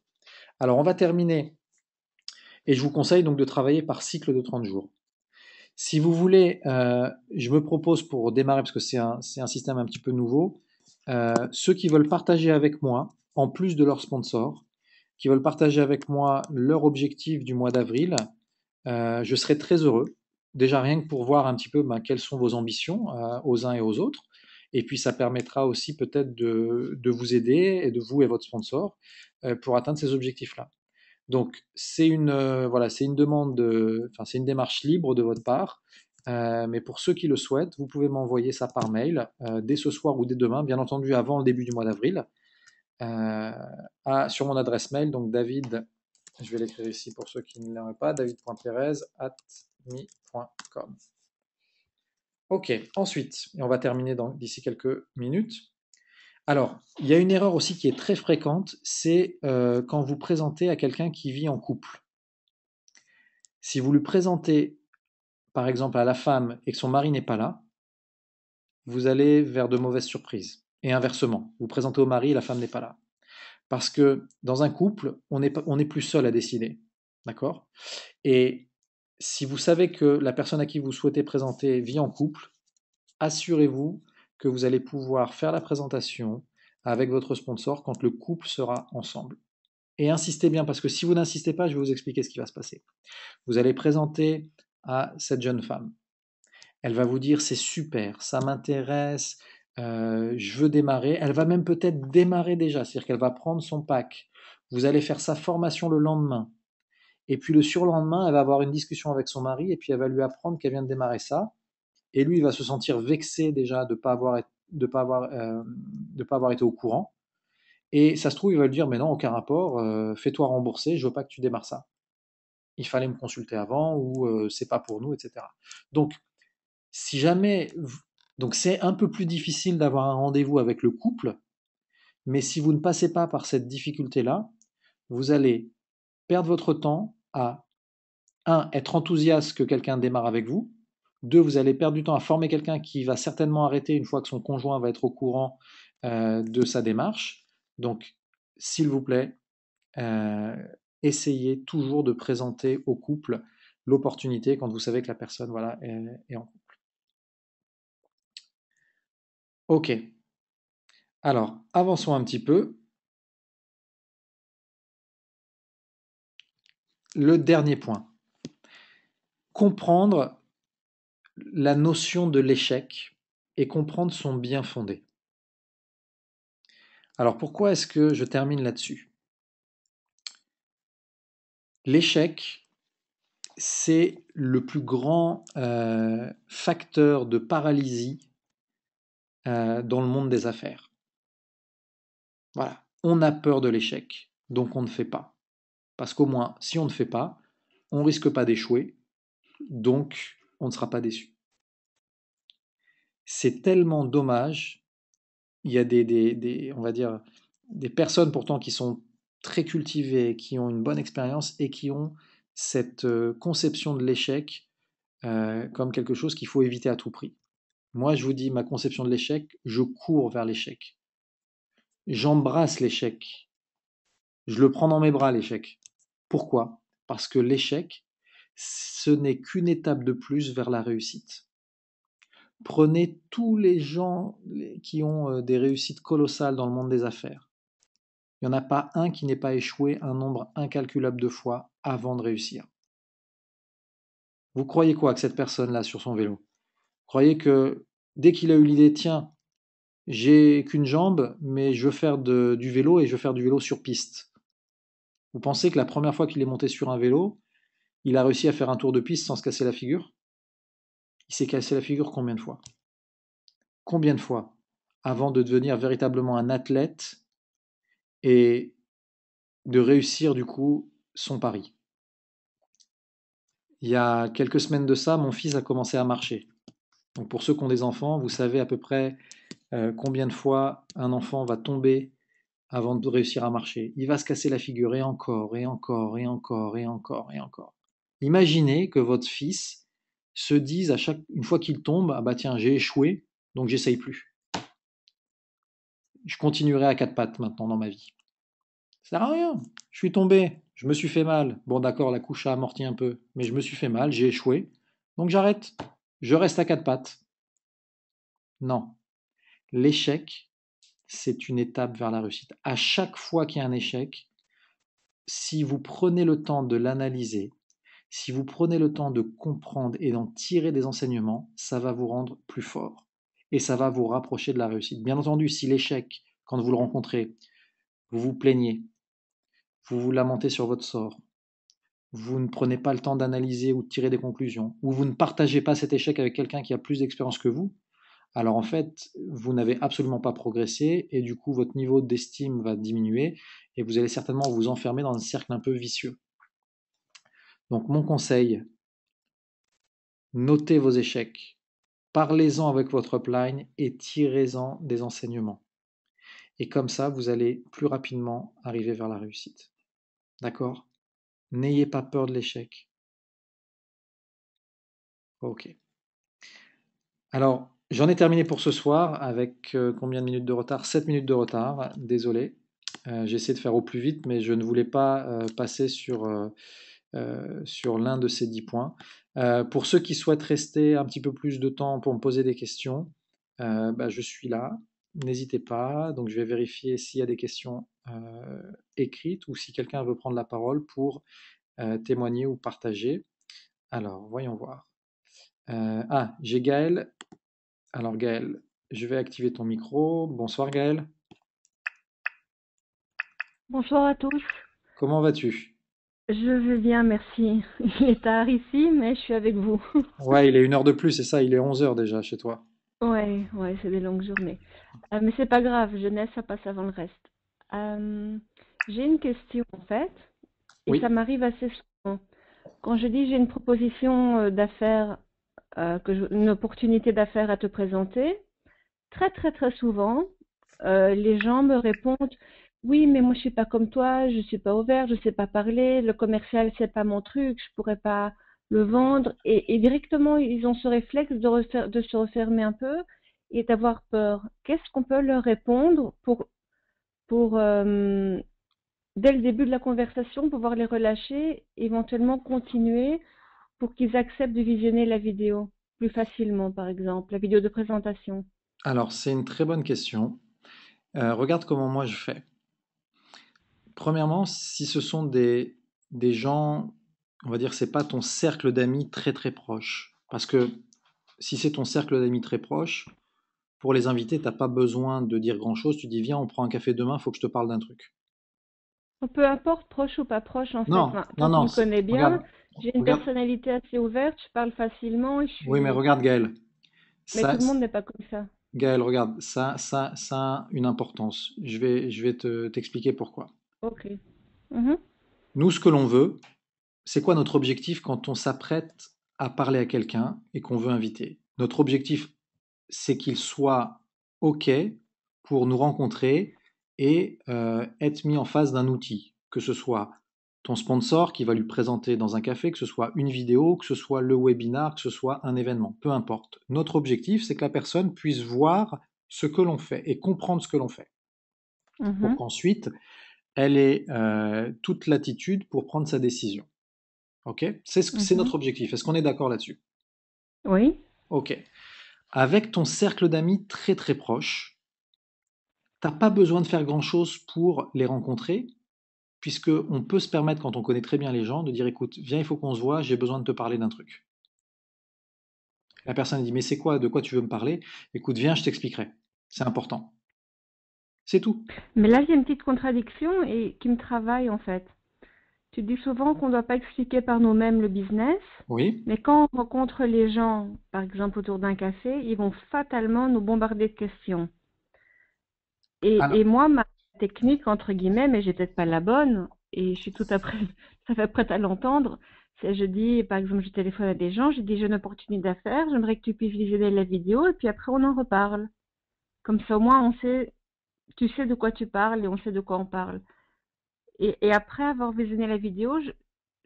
Alors, on va terminer et je vous conseille donc de travailler par cycle de 30 jours. Si vous voulez, je me propose pour démarrer, parce que c'est un système un petit peu nouveau, ceux qui veulent partager avec moi, en plus de leurs sponsors, qui veulent partager avec moi leur objectif du mois d'avril, je serai très heureux. Déjà rien que pour voir un petit peu ben, quelles sont vos ambitions aux uns et aux autres. Et puis ça permettra aussi peut-être de vous aider, et de vous et votre sponsor, pour atteindre ces objectifs-là. Donc c'est une, voilà, c'est une demande, enfin c'est une démarche libre de votre part. Mais pour ceux qui le souhaitent, vous pouvez m'envoyer ça par mail dès ce soir ou dès demain, bien entendu avant le début du mois d'avril, euh, sur mon adresse mail, donc David, je vais l'écrire ici pour ceux qui ne l'auraient pas, david.perez@mi.com. Ok, ensuite, et on va terminer d'ici quelques minutes. Alors, il y a une erreur aussi qui est très fréquente, c'est quand vous présentez à quelqu'un qui vit en couple. Si vous lui présentez, par exemple, à la femme et que son mari n'est pas là, vous allez vers de mauvaises surprises. Et inversement, vous présentez au mari et la femme n'est pas là. Parce que dans un couple, on est plus seul à décider. D'accord? Et si vous savez que la personne à qui vous souhaitez présenter vit en couple, assurez-vous que vous allez pouvoir faire la présentation avec votre sponsor quand le couple sera ensemble. Et insistez bien, parce que si vous n'insistez pas, je vais vous expliquer ce qui va se passer. Vous allez présenter à cette jeune femme. Elle va vous dire c'est super, ça m'intéresse, je veux démarrer. Elle va même peut-être démarrer déjà, c'est-à-dire qu'elle va prendre son pack. Vous allez faire sa formation le lendemain. Et puis le surlendemain, elle va avoir une discussion avec son mari et puis elle va lui apprendre qu'elle vient de démarrer ça. Et lui, il va se sentir vexé déjà de ne pas avoir, de pas avoir été au courant. Et ça se trouve, il va lui dire, mais non, aucun rapport, fais-toi rembourser, je veux pas que tu démarres ça. Il fallait me consulter avant ou c'est pas pour nous, etc. Donc, si jamais, donc c'est un peu plus difficile d'avoir un rendez-vous avec le couple, mais si vous ne passez pas par cette difficulté-là, vous allez perdre votre temps à être enthousiaste que quelqu'un démarre avec vous. Deux, vous allez perdre du temps à former quelqu'un qui va certainement arrêter une fois que son conjoint va être au courant de sa démarche. Donc, s'il vous plaît, euh, essayez toujours de présenter au couple l'opportunité quand vous savez que la personne voilà, est en couple. Ok, alors avançons un petit peu. Le dernier point, comprendre la notion de l'échec et comprendre son bien fondé. Alors pourquoi est-ce que je termine là-dessus? L'échec, c'est le plus grand facteur de paralysie dans le monde des affaires. Voilà, on a peur de l'échec, donc on ne fait pas. Parce qu'au moins, si on ne fait pas, on risque pas d'échouer, donc on ne sera pas déçu. C'est tellement dommage. Il y a on va dire, des personnes pourtant qui sont très cultivées, qui ont une bonne expérience et qui ont cette conception de l'échec comme quelque chose qu'il faut éviter à tout prix. Moi, je vous dis, ma conception de l'échec, je cours vers l'échec. J'embrasse l'échec. Je le prends dans mes bras, l'échec. Pourquoi? Parce que l'échec, ce n'est qu'une étape de plus vers la réussite. Prenez tous les gens qui ont des réussites colossales dans le monde des affaires. Il n'y en a pas un qui n'ait pas échoué un nombre incalculable de fois avant de réussir. Vous croyez quoi que cette personne-là sur son vélo? Vous croyez que dès qu'il a eu l'idée, tiens, j'ai qu'une jambe, mais je veux faire du vélo et je veux faire du vélo sur piste. Vous pensez que la première fois qu'il est monté sur un vélo, il a réussi à faire un tour de piste sans se casser la figure? Il s'est cassé la figure combien de fois? Combien de fois? Avant de devenir véritablement un athlète et de réussir du coup son pari. Il y a quelques semaines de ça, mon fils a commencé à marcher. Donc pour ceux qui ont des enfants, vous savez à peu près combien de fois un enfant va tomber avant de réussir à marcher. Il va se casser la figure et encore, et encore, et encore, et encore, et encore. Imaginez que votre fils se dise une fois qu'il tombe, ah bah tiens, j'ai échoué, donc j'essaye plus. Je continuerai à quatre pattes maintenant dans ma vie. Ça sert à rien. Je suis tombé, je me suis fait mal. Bon d'accord, la couche a amorti un peu, mais je me suis fait mal, j'ai échoué, donc j'arrête, je reste à quatre pattes. Non, l'échec, c'est une étape vers la réussite. À chaque fois qu'il y a un échec, si vous prenez le temps de l'analyser, si vous prenez le temps de comprendre et d'en tirer des enseignements, ça va vous rendre plus fort et ça va vous rapprocher de la réussite. Bien entendu, si l'échec, quand vous le rencontrez, vous vous plaignez, vous vous lamentez sur votre sort, vous ne prenez pas le temps d'analyser ou de tirer des conclusions, ou vous ne partagez pas cet échec avec quelqu'un qui a plus d'expérience que vous, alors en fait, vous n'avez absolument pas progressé et du coup, votre niveau d'estime va diminuer et vous allez certainement vous enfermer dans un cercle un peu vicieux. Donc mon conseil, notez vos échecs, parlez-en avec votre upline et tirez-en des enseignements. Et comme ça, vous allez plus rapidement arriver vers la réussite. D'accord? N'ayez pas peur de l'échec. Ok. Alors, j'en ai terminé pour ce soir avec combien de minutes de retard? 7 minutes de retard, désolé. J'ai essayé de faire au plus vite, mais je ne voulais pas passer sur l'un de ces 10 points. Pour ceux qui souhaitent rester un petit peu plus de temps pour me poser des questions, bah, je suis là. N'hésitez pas. Donc, je vais vérifier s'il y a des questions écrites ou si quelqu'un veut prendre la parole pour témoigner ou partager. Alors, voyons voir. J'ai Gaël. Alors Gaël, je vais activer ton micro. Bonsoir Gaël. Bonsoir à tous. Comment vas-tu? Je vais bien, merci. Il est tard ici, mais je suis avec vous. Ouais, il est 1 heure de plus, c'est ça, il est 11 heures déjà chez toi. Ouais, ouais, c'est des longues journées. Mais c'est pas grave, jeunesse, ça passe avant le reste. Euh, j'ai une question en fait, et ça Oui. m'arrive assez souvent. Quand je dis j'ai une proposition d'affaires, une opportunité d'affaires à te présenter, très très très souvent, les gens me répondent, oui, mais moi je suis pas comme toi, je suis pas ouvert, je sais pas parler, le commercial c'est pas mon truc, je pourrais pas le vendre. Et directement ils ont ce réflexe de se refermer un peu et d'avoir peur. Qu'est-ce qu'on peut leur répondre pour dès le début de la conversation pouvoir les relâcher, éventuellement continuer pour qu'ils acceptent de visionner la vidéo plus facilement, par exemple, la vidéo de présentation. Alors, c'est une très bonne question. Regarde comment moi je fais. Premièrement, si ce sont des gens, on va dire, c'est pas ton cercle d'amis très très proche. Parce que si c'est ton cercle d'amis très proche, pour les invités, t'as pas besoin de dire grand-chose. Tu dis, viens, on prend un café demain, faut que je te parle d'un truc. Peu importe, proche ou pas proche, en fait. Non, Enfin, non, toi, tu non, me connais bien. regarde, J'ai une regarde. personnalité assez ouverte. Je parle facilement et je Oui, mais suis. regarde Gaël. Mais tout Ça, le monde n'est pas comme ça. Gaël, regarde, ça a une importance. Je vais t'expliquer pourquoi. Ok. Mhm. Nous, ce que l'on veut, c'est quoi notre objectif quand on s'apprête à parler à quelqu'un et qu'on veut inviter? Notre objectif, c'est qu'il soit OK pour nous rencontrer et être mis en face d'un outil, que ce soit ton sponsor qui va lui présenter dans un café, que ce soit une vidéo, que ce soit le webinar, que ce soit un événement, peu importe. Notre objectif, c'est que la personne puisse voir ce que l'on fait et comprendre ce que l'on fait, pour Mhm. qu'ensuite elle ait toute latitude pour prendre sa décision. Ok? C'est Mhm. notre objectif. Est-ce qu'on est d'accord là-dessus? Oui. Ok. Avec ton cercle d'amis très très proche, t'as pas besoin de faire grand-chose pour les rencontrer, puisque on peut se permettre, quand on connaît très bien les gens, de dire, écoute, viens, il faut qu'on se voit, j'ai besoin de te parler d'un truc. La personne dit, mais c'est quoi, de quoi tu veux me parler? Écoute, viens, je t'expliquerai. C'est important. C'est tout. Mais là, j'ai une petite contradiction et qui me travaille, en fait. Tu dis souvent qu'on ne doit pas expliquer par nous-mêmes le business, Oui. mais quand on rencontre les gens, par exemple autour d'un café, ils vont fatalement nous bombarder de questions. Et Alors, moi, ma technique, entre guillemets, mais j'ai peut-être pas la bonne, et je suis tout à fait, tout à fait prête à l'entendre, c'est je dis, par exemple, je téléphone à des gens, je dis j'ai une opportunité d'affaires, j'aimerais que tu puisses visionner la vidéo, et puis après on en reparle. Comme ça, au moins, on sait, tu sais de quoi tu parles et on sait de quoi on parle. Et après avoir visionné la vidéo,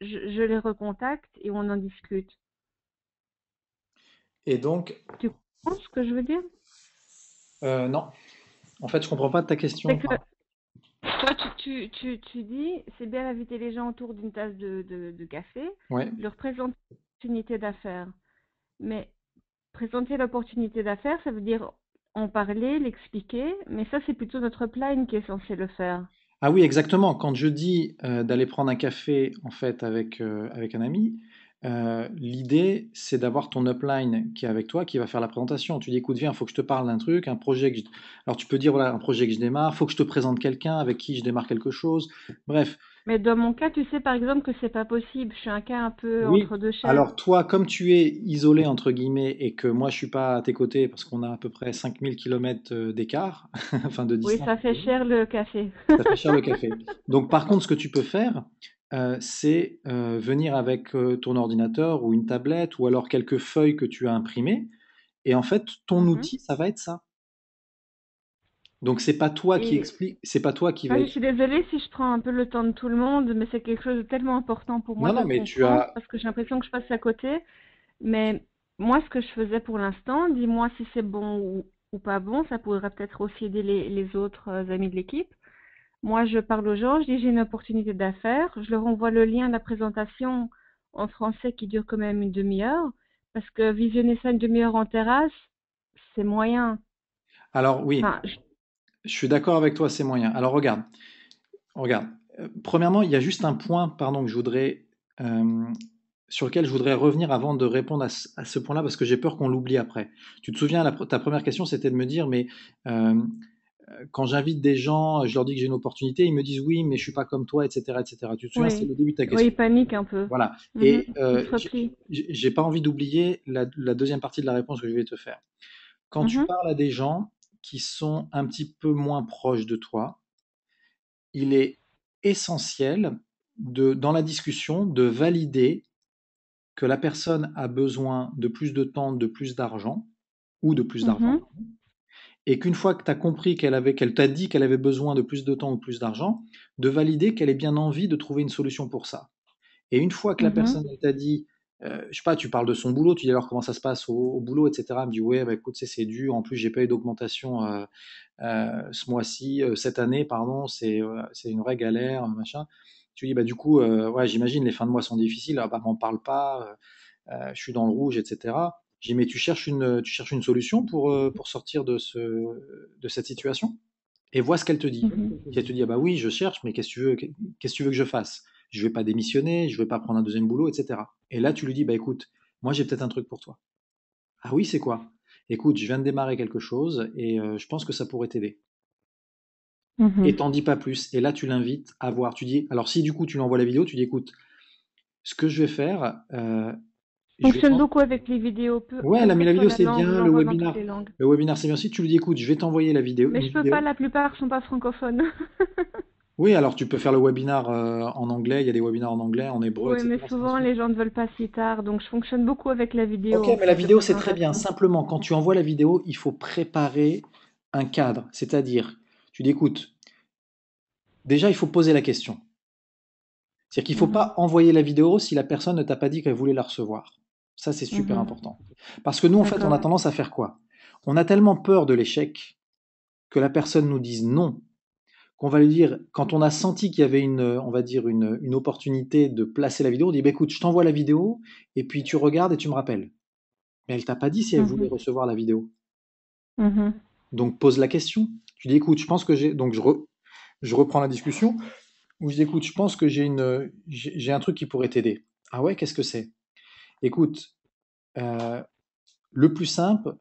je les recontacte et on en discute. et donc, Tu comprends ce que je veux dire? non, en fait, je comprends pas ta C'est question. que toi, tu dis, c'est bien d'inviter les gens autour d'une tasse de café, Ouais. leur présenter une opportunité d'affaires. Mais présenter l'opportunité d'affaires, ça veut dire en parler, l'expliquer, mais ça, c'est plutôt notre upline qui est censé le faire. Ah oui, exactement. Quand je dis d'aller prendre un café en fait avec un ami, l'idée c'est d'avoir ton upline qui est avec toi, qui va faire la présentation. Tu dis, écoute, viens, il faut que je te parle d'un truc, un projet Alors tu peux dire, voilà, un projet que je démarre, faut que je te présente quelqu'un avec qui je démarre quelque chose. Bref, Mais dans mon cas, tu sais par exemple que c'est pas possible. Je suis un cas un peu oui. entre deux chaises. Alors toi, comme tu es isolé entre guillemets et que moi je suis pas à tes côtés parce qu'on a à peu près 5000 kilomètres d'écart, enfin de Oui, distance. ça fait cher le café. Ça fait cher le café. Donc, par contre, ce que tu peux faire, c'est venir avec ton ordinateur ou une tablette ou alors quelques feuilles que tu as imprimées. Et en fait, ton Mhm. outil, ça va être ça. Donc, c'est pas toi qui Et explique, c'est pas toi qui va enfin, je suis expliquer. désolée si je prends un peu le temps de tout le monde, mais c'est quelque chose de tellement important pour moi Non, de non, le mais tu comprendre as. parce que j'ai l'impression que je passe à côté. Mais moi, ce que je faisais pour l'instant, dis-moi si c'est bon ou pas bon, ça pourrait peut-être aussi aider les autres amis de l'équipe. Moi, je parle aux gens, je dis j'ai une opportunité d'affaires, je leur envoie le lien de la présentation en français qui dure quand même une demi-heure, parce que visionner ça une demi-heure en terrasse, c'est moyen. Alors, oui, Enfin, je suis d'accord avec toi, c'est moyen. Alors, regarde, regarde. Premièrement, il y a juste un point, pardon, que je voudrais, euh, sur lequel je voudrais revenir avant de répondre à ce point-là, parce que j'ai peur qu'on l'oublie après. Tu te souviens, ta première question, c'était de me dire, mais euh, quand j'invite des gens, je leur dis que j'ai une opportunité, ils me disent oui, mais je suis pas comme toi, etc., etc. Tu te souviens, c'est oui, le début de ta oui, question. il panique un peu. Voilà. Mhm. Et Il se replie. j'ai pas envie d'oublier la deuxième partie de la réponse que je vais te faire. Quand tu Mhm, parles à des gens qui sont un petit peu moins proches de toi, il est essentiel dans la discussion de valider que la personne a besoin de plus de temps, de plus d'argent ou de plus d'argent, mhm, et qu'une fois que tu as compris qu'elle t'a dit qu'elle avait besoin de plus de temps ou de plus d'argent, de valider qu'elle ait bien envie de trouver une solution pour ça. Et une fois que la mhm, personne elle t'a dit, je sais pas, tu parles de son boulot, tu dis alors comment ça se passe au boulot, etc. Elle me dit ouais, bah, écoute, c'est dur, en plus j'ai pas eu d'augmentation ce mois-ci, cette année, pardon, c'est une vraie galère, machin. Tu dis bah du coup, ouais, j'imagine les fins de mois sont difficiles, ah, bah m'en parle pas, je suis dans le rouge, etc. J'ai dit, mais tu cherches une solution pour sortir de cette situation et vois ce qu'elle te dit. mhm, Si elle te dit, ah bah oui, je cherche, mais qu'est-ce que tu veux que je fasse? Je vais pas démissionner, je vais pas prendre un deuxième boulot, etc. Et là, tu lui dis, bah écoute, moi j'ai peut-être un truc pour toi. Ah oui, c'est quoi? Écoute, je viens de démarrer quelque chose et je pense que ça pourrait t'aider. Et mhm. t'en dis pas plus. Et là, tu l'invites à voir. Tu dis, alors si du coup tu lui envoies la vidéo, tu dis, écoute, ce que je vais faire, Je je vais fonctionne beaucoup avec les vidéos, Ouais, quelle mais que la soit vidéo la c'est langue, je bien, l'envoie dans toutes les langues. le webinaire c'est bien aussi. Tu lui dis, écoute, je vais t'envoyer la vidéo, Mais une je peux pas, vidéo. la plupart sont pas francophones. Oui, alors tu peux faire le webinaire en anglais, il y a des webinaires en anglais, en hébreu, Oui, mais etc. C'est pas un souvent souci. les gens ne veulent pas si tard, donc je fonctionne beaucoup avec la vidéo Ok, en mais la fait de vidéo c'est très bien. présentation. Simplement, quand tu envoies la vidéo, il faut préparer un cadre. C'est-à-dire, tu dis, écoute, déjà il faut poser la question. C'est-à-dire qu'il ne faut Mhm, pas envoyer la vidéo si la personne ne t'a pas dit qu'elle voulait la recevoir. Ça, c'est super mhm. important. Parce que nous, en fait, on a D'accord. tendance à faire quoi? On a tellement peur de l'échec que la personne nous dise non qu'on va lui dire, quand on a senti qu'il y avait on va dire une opportunité de placer la vidéo, on dit, bah, écoute, je t'envoie la vidéo, et puis tu regardes et tu me rappelles. Mais elle t'a pas dit si elle voulait Mhm, recevoir la vidéo. mhm, Donc pose la question. Tu dis, écoute, je pense que j'ai, donc je reprends la discussion, où je dis, écoute, je pense que j'ai un truc qui pourrait t'aider. Ah ouais, qu'est-ce que c'est? Écoute, euh, le plus simple,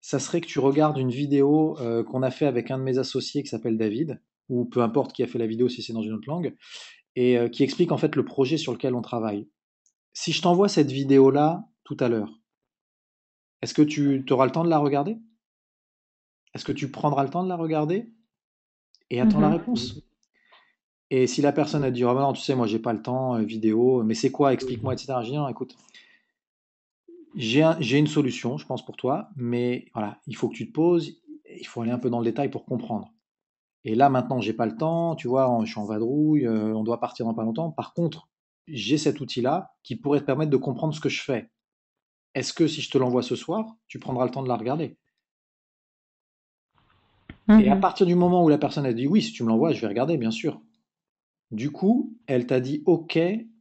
ça serait que tu regardes une vidéo qu'on a fait avec un de mes associés qui s'appelle David, ou peu importe qui a fait la vidéo si c'est dans une autre langue, et qui explique en fait le projet sur lequel on travaille. Si je t'envoie cette vidéo-là tout à l'heure, est-ce que tu auras le temps de la regarder? Est-ce que tu prendras le temps de la regarder? Et attends la mhm, réponse. Et si la personne a dit, ah bah non, tu sais, moi j'ai pas le temps, vidéo, mais c'est quoi, explique-moi, etc. Je dis, non, écoute, j'ai une solution, je pense, pour toi, mais voilà, il faut que tu te poses, il faut aller un peu dans le détail pour comprendre. Et là, maintenant, j'ai pas le temps, tu vois, je suis en vadrouille, on doit partir dans pas longtemps. Par contre, j'ai cet outil-là qui pourrait te permettre de comprendre ce que je fais. Est-ce que si je te l'envoie ce soir, tu prendras le temps de la regarder? Et à mhm. partir du moment où la personne a dit oui, si tu me l'envoies, je vais regarder, bien sûr. Du coup, elle t'a dit ok,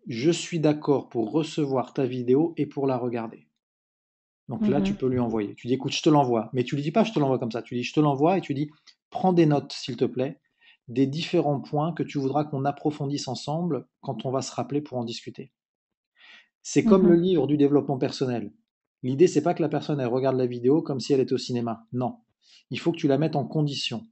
je suis d'accord pour recevoir ta vidéo et pour la regarder. Donc là, tu Mhm. peux lui envoyer. Tu dis, écoute, je te l'envoie. Mais tu lui dis pas, je te l'envoie comme ça. Tu dis, je te l'envoie et tu dis, prends des notes, s'il te plaît, des différents points que tu voudras qu'on approfondisse ensemble quand on va se rappeler pour en discuter. C'est comme le Mhm. livre du développement personnel. L'idée, c'est pas que la personne, elle regarde la vidéo comme si elle était au cinéma. Non. Il faut que tu la mettes en condition.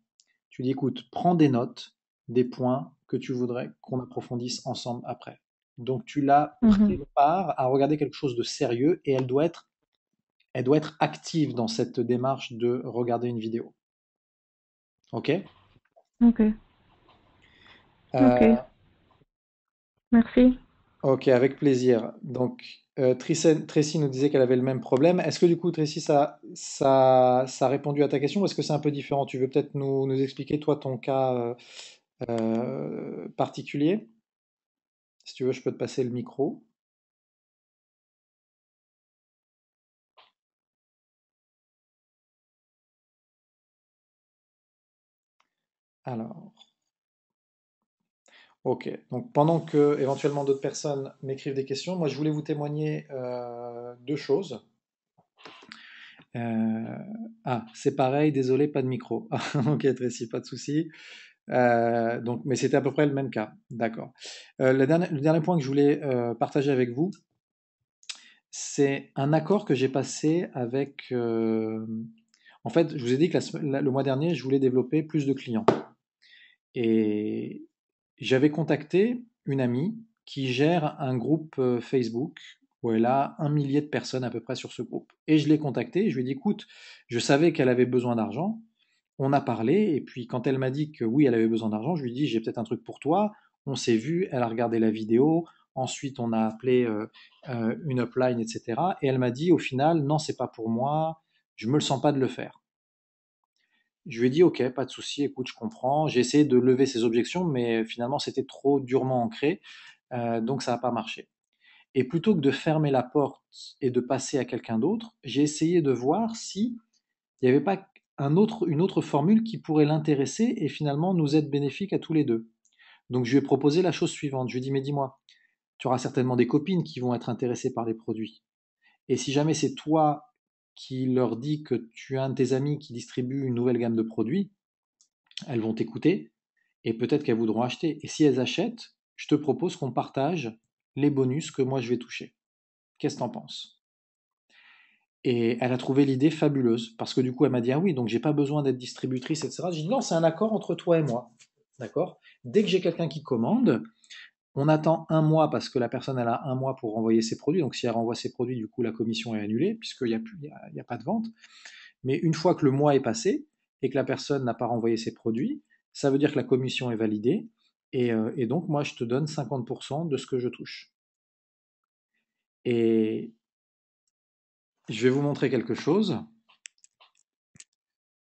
Tu dis, écoute, prends des notes, des points que tu voudrais qu'on approfondisse ensemble après. Donc tu la Mhm. prépares à regarder quelque chose de sérieux et elle doit être active dans cette démarche de regarder une vidéo. Ok? Ok, ok, Euh, merci. ok, avec plaisir. Donc, Tracy nous disait qu'elle avait le même problème. Est-ce que du coup, Tracy, ça a répondu à ta question ou est-ce que c'est un peu différent? Tu veux peut-être nous expliquer, toi, ton cas particulier? Si tu veux, je peux te passer le micro. Alors, ok. Donc, pendant que éventuellement d'autres personnes m'écrivent des questions, moi, je voulais vous témoigner deux choses. Euh, c'est pareil, désolé, pas de micro. Ok, Tracy, pas de souci. Donc, mais c'était à peu près le même cas. D'accord. Le dernier point que je voulais partager avec vous, c'est un accord que j'ai passé avec. En fait, je vous ai dit que le mois dernier, je voulais développer plus de clients. Et j'avais contacté une amie qui gère un groupe Facebook où elle a 1 millier de personnes à peu près sur ce groupe. Et je l'ai contactée, je lui ai dit, écoute, je savais qu'elle avait besoin d'argent. On a parlé, et puis quand elle m'a dit que oui, elle avait besoin d'argent, je lui ai dit, j'ai peut-être un truc pour toi. On s'est vu, elle a regardé la vidéo, ensuite on a appelé une upline, etc. Et elle m'a dit au final, non, c'est pas pour moi, je me le sens pas de le faire. Je lui ai dit, ok, pas de souci, écoute, je comprends. J'ai essayé de lever ses objections, mais finalement, c'était trop durement ancré, donc ça n'a pas marché. Et plutôt que de fermer la porte et de passer à quelqu'un d'autre, j'ai essayé de voir si il n'y avait pas une autre formule qui pourrait l'intéresser et finalement nous être bénéfique à tous les deux. Donc je lui ai proposé la chose suivante. Je lui ai dit, mais dis-moi, tu auras certainement des copines qui vont être intéressées par les produits. Et si jamais c'est toi qui leur dis que tu as un de tes amis qui distribue une nouvelle gamme de produits, elles vont t'écouter et peut-être qu'elles voudront acheter. Et si elles achètent, je te propose qu'on partage les bonus que moi je vais toucher. Qu'est-ce que t'en penses? Et elle a trouvé l'idée fabuleuse parce que du coup elle m'a dit ah oui donc j'ai pas besoin d'être distributrice etc. J'ai dit non c'est un accord entre toi et moi, d'accord? Dès que j'ai quelqu'un qui commande, on attend 1 mois parce que la personne elle a 1 mois pour renvoyer ses produits. Donc si elle renvoie ses produits du coup la commission est annulée puisqu'il n'y a, plus, il y a pas de vente. Mais une fois que le mois est passé et que la personne n'a pas renvoyé ses produits, ça veut dire que la commission est validée et donc moi je te donne 50% de ce que je touche. Et je vais vous montrer quelque chose.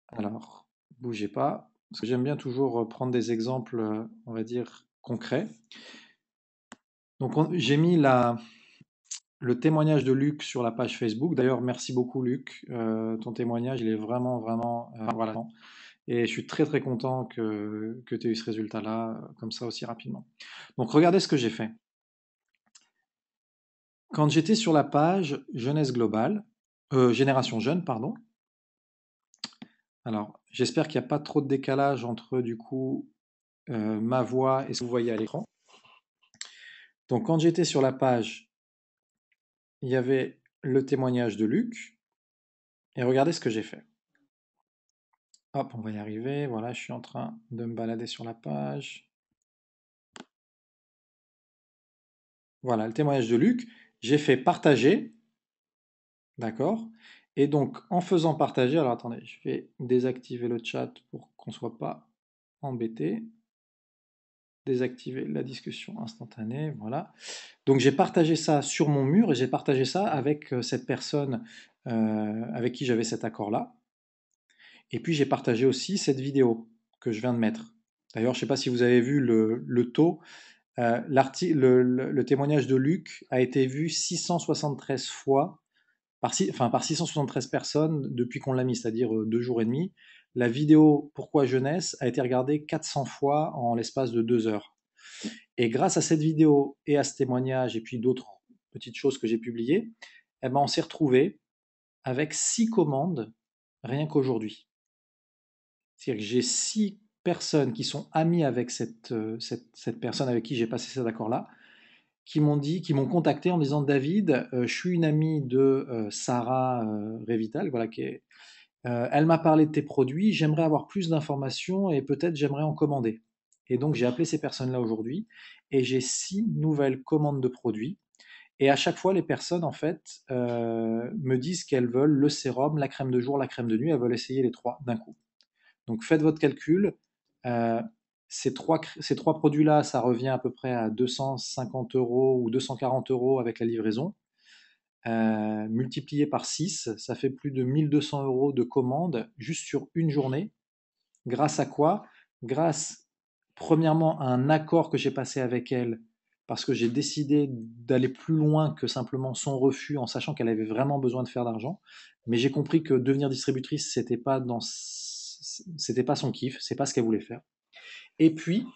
Alors, bougez pas, parce que j'aime bien toujours prendre des exemples, on va dire, concrets. Donc j'ai mis le témoignage de Luc sur la page Facebook. D'ailleurs, merci beaucoup Luc. Ton témoignage, il est vraiment, vraiment, voilà. Et je suis très très content que tu aies eu ce résultat-là, comme ça aussi rapidement. Donc regardez ce que j'ai fait. Quand j'étais sur la page Jeunesse Globale, Génération Jeune, pardon. Alors, j'espère qu'il n'y a pas trop de décalage entre du coup ma voix et ce que vous voyez à l'écran. Donc quand j'étais sur la page, il y avait le témoignage de Luc. Et regardez ce que j'ai fait. Hop, on va y arriver. Voilà, je suis en train de me balader sur la page. Voilà, le témoignage de Luc. J'ai fait partager. D'accord? Et donc, en faisant partager, alors attendez, je vais désactiver le chat pour qu'on ne soit pas embêté. Désactiver la discussion instantanée, voilà. Donc j'ai partagé ça sur mon mur et j'ai partagé ça avec cette personne avec qui j'avais cet accord-là. Et puis j'ai partagé aussi cette vidéo que je viens de mettre. D'ailleurs, je ne sais pas si vous avez vu le taux. Le témoignage de Luc a été vu 673 fois par 673 personnes depuis qu'on l'a mis, c'est-à-dire 2 jours et demi. La vidéo Pourquoi jeunesse a été regardée 400 fois en l'espace de 2 heures. Et grâce à cette vidéo et à ce témoignage et puis d'autres petites choses que j'ai publiées, eh ben on s'est retrouvés avec 6 commandes rien qu'aujourd'hui. C'est-à-dire que j'ai 6 personnes qui sont amies avec cette personne avec qui j'ai passé cet accord-là, qui m'ont contacté en disant David, je suis une amie de Sarah Révital, voilà, elle m'a parlé de tes produits, j'aimerais avoir plus d'informations et peut-être j'aimerais en commander. Et donc j'ai appelé ces personnes-là aujourd'hui et j'ai 6 nouvelles commandes de produits. Et à chaque fois, les personnes, en fait, me disent qu'elles veulent le sérum, la crème de jour, la crème de nuit, elles veulent essayer les trois d'un coup. Donc faites votre calcul. Euh, ces trois produits-là, ça revient à peu près à 250 euros ou 240 euros avec la livraison. Multiplié par 6, ça fait plus de 1200 euros de commande juste sur une journée. Grâce à quoi? Grâce, premièrement, à un accord que j'ai passé avec elle, parce que j'ai décidé d'aller plus loin que simplement son refus, en sachant qu'elle avait vraiment besoin de faire d'argent. Mais j'ai compris que devenir distributrice, c'était pas son kiff, c'est pas ce qu'elle voulait faire. Et puis,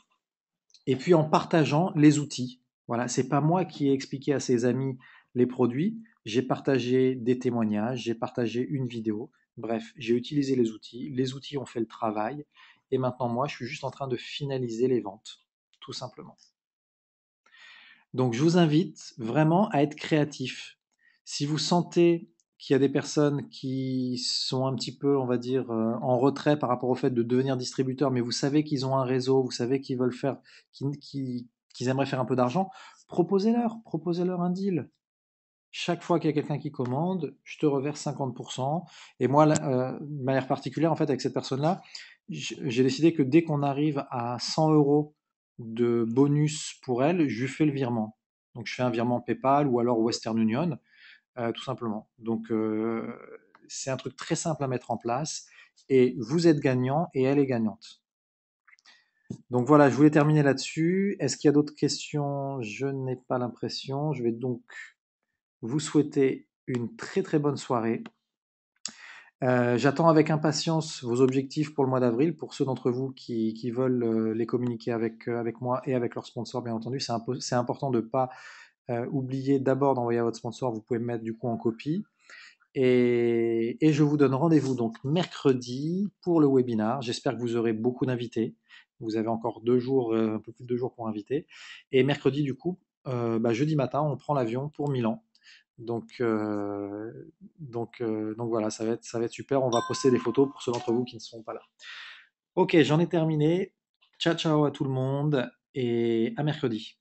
et puis en partageant les outils. Voilà, c'est pas moi qui ai expliqué à ses amis les produits, j'ai partagé des témoignages, j'ai partagé une vidéo. Bref, j'ai utilisé les outils ont fait le travail, et maintenant moi, je suis juste en train de finaliser les ventes, tout simplement. Donc je vous invite vraiment à être créatif. Si vous sentez qu'il y a des personnes qui sont un petit peu, on va dire, en retrait par rapport au fait de devenir distributeur, mais vous savez qu'ils ont un réseau, vous savez qu'ils veulent faire, qu'ils aimeraient faire un peu d'argent, proposez-leur un deal. Chaque fois qu'il y a quelqu'un qui commande, je te reverse 50%. Et moi, de manière particulière, en fait, avec cette personne-là, j'ai décidé que dès qu'on arrive à 100 euros de bonus pour elle, je lui fais le virement. Donc, je fais un virement PayPal ou alors Western Union, tout simplement. Donc, c'est un truc très simple à mettre en place. Et vous êtes gagnant et elle est gagnante. Donc voilà, je voulais terminer là-dessus. Est-ce qu'il y a d'autres questions? Je n'ai pas l'impression. Je vais donc vous souhaiter une très très bonne soirée. J'attends avec impatience vos objectifs pour le mois d'avril, pour ceux d'entre vous qui veulent les communiquer avec moi et avec leur sponsor, bien entendu. C'est important de ne pas oublier d'abord d'envoyer à votre sponsor, vous pouvez me mettre du coup en copie. Et je vous donne rendez-vous donc mercredi pour le webinar. J'espère que vous aurez beaucoup d'invités. Vous avez encore 2 jours, un peu plus de 2 jours pour inviter. Et mercredi, du coup, jeudi matin, on prend l'avion pour Milan. Donc voilà, ça va être super. On va poster des photos pour ceux d'entre vous qui ne seront pas là. Ok, j'en ai terminé. Ciao, ciao à tout le monde et à mercredi.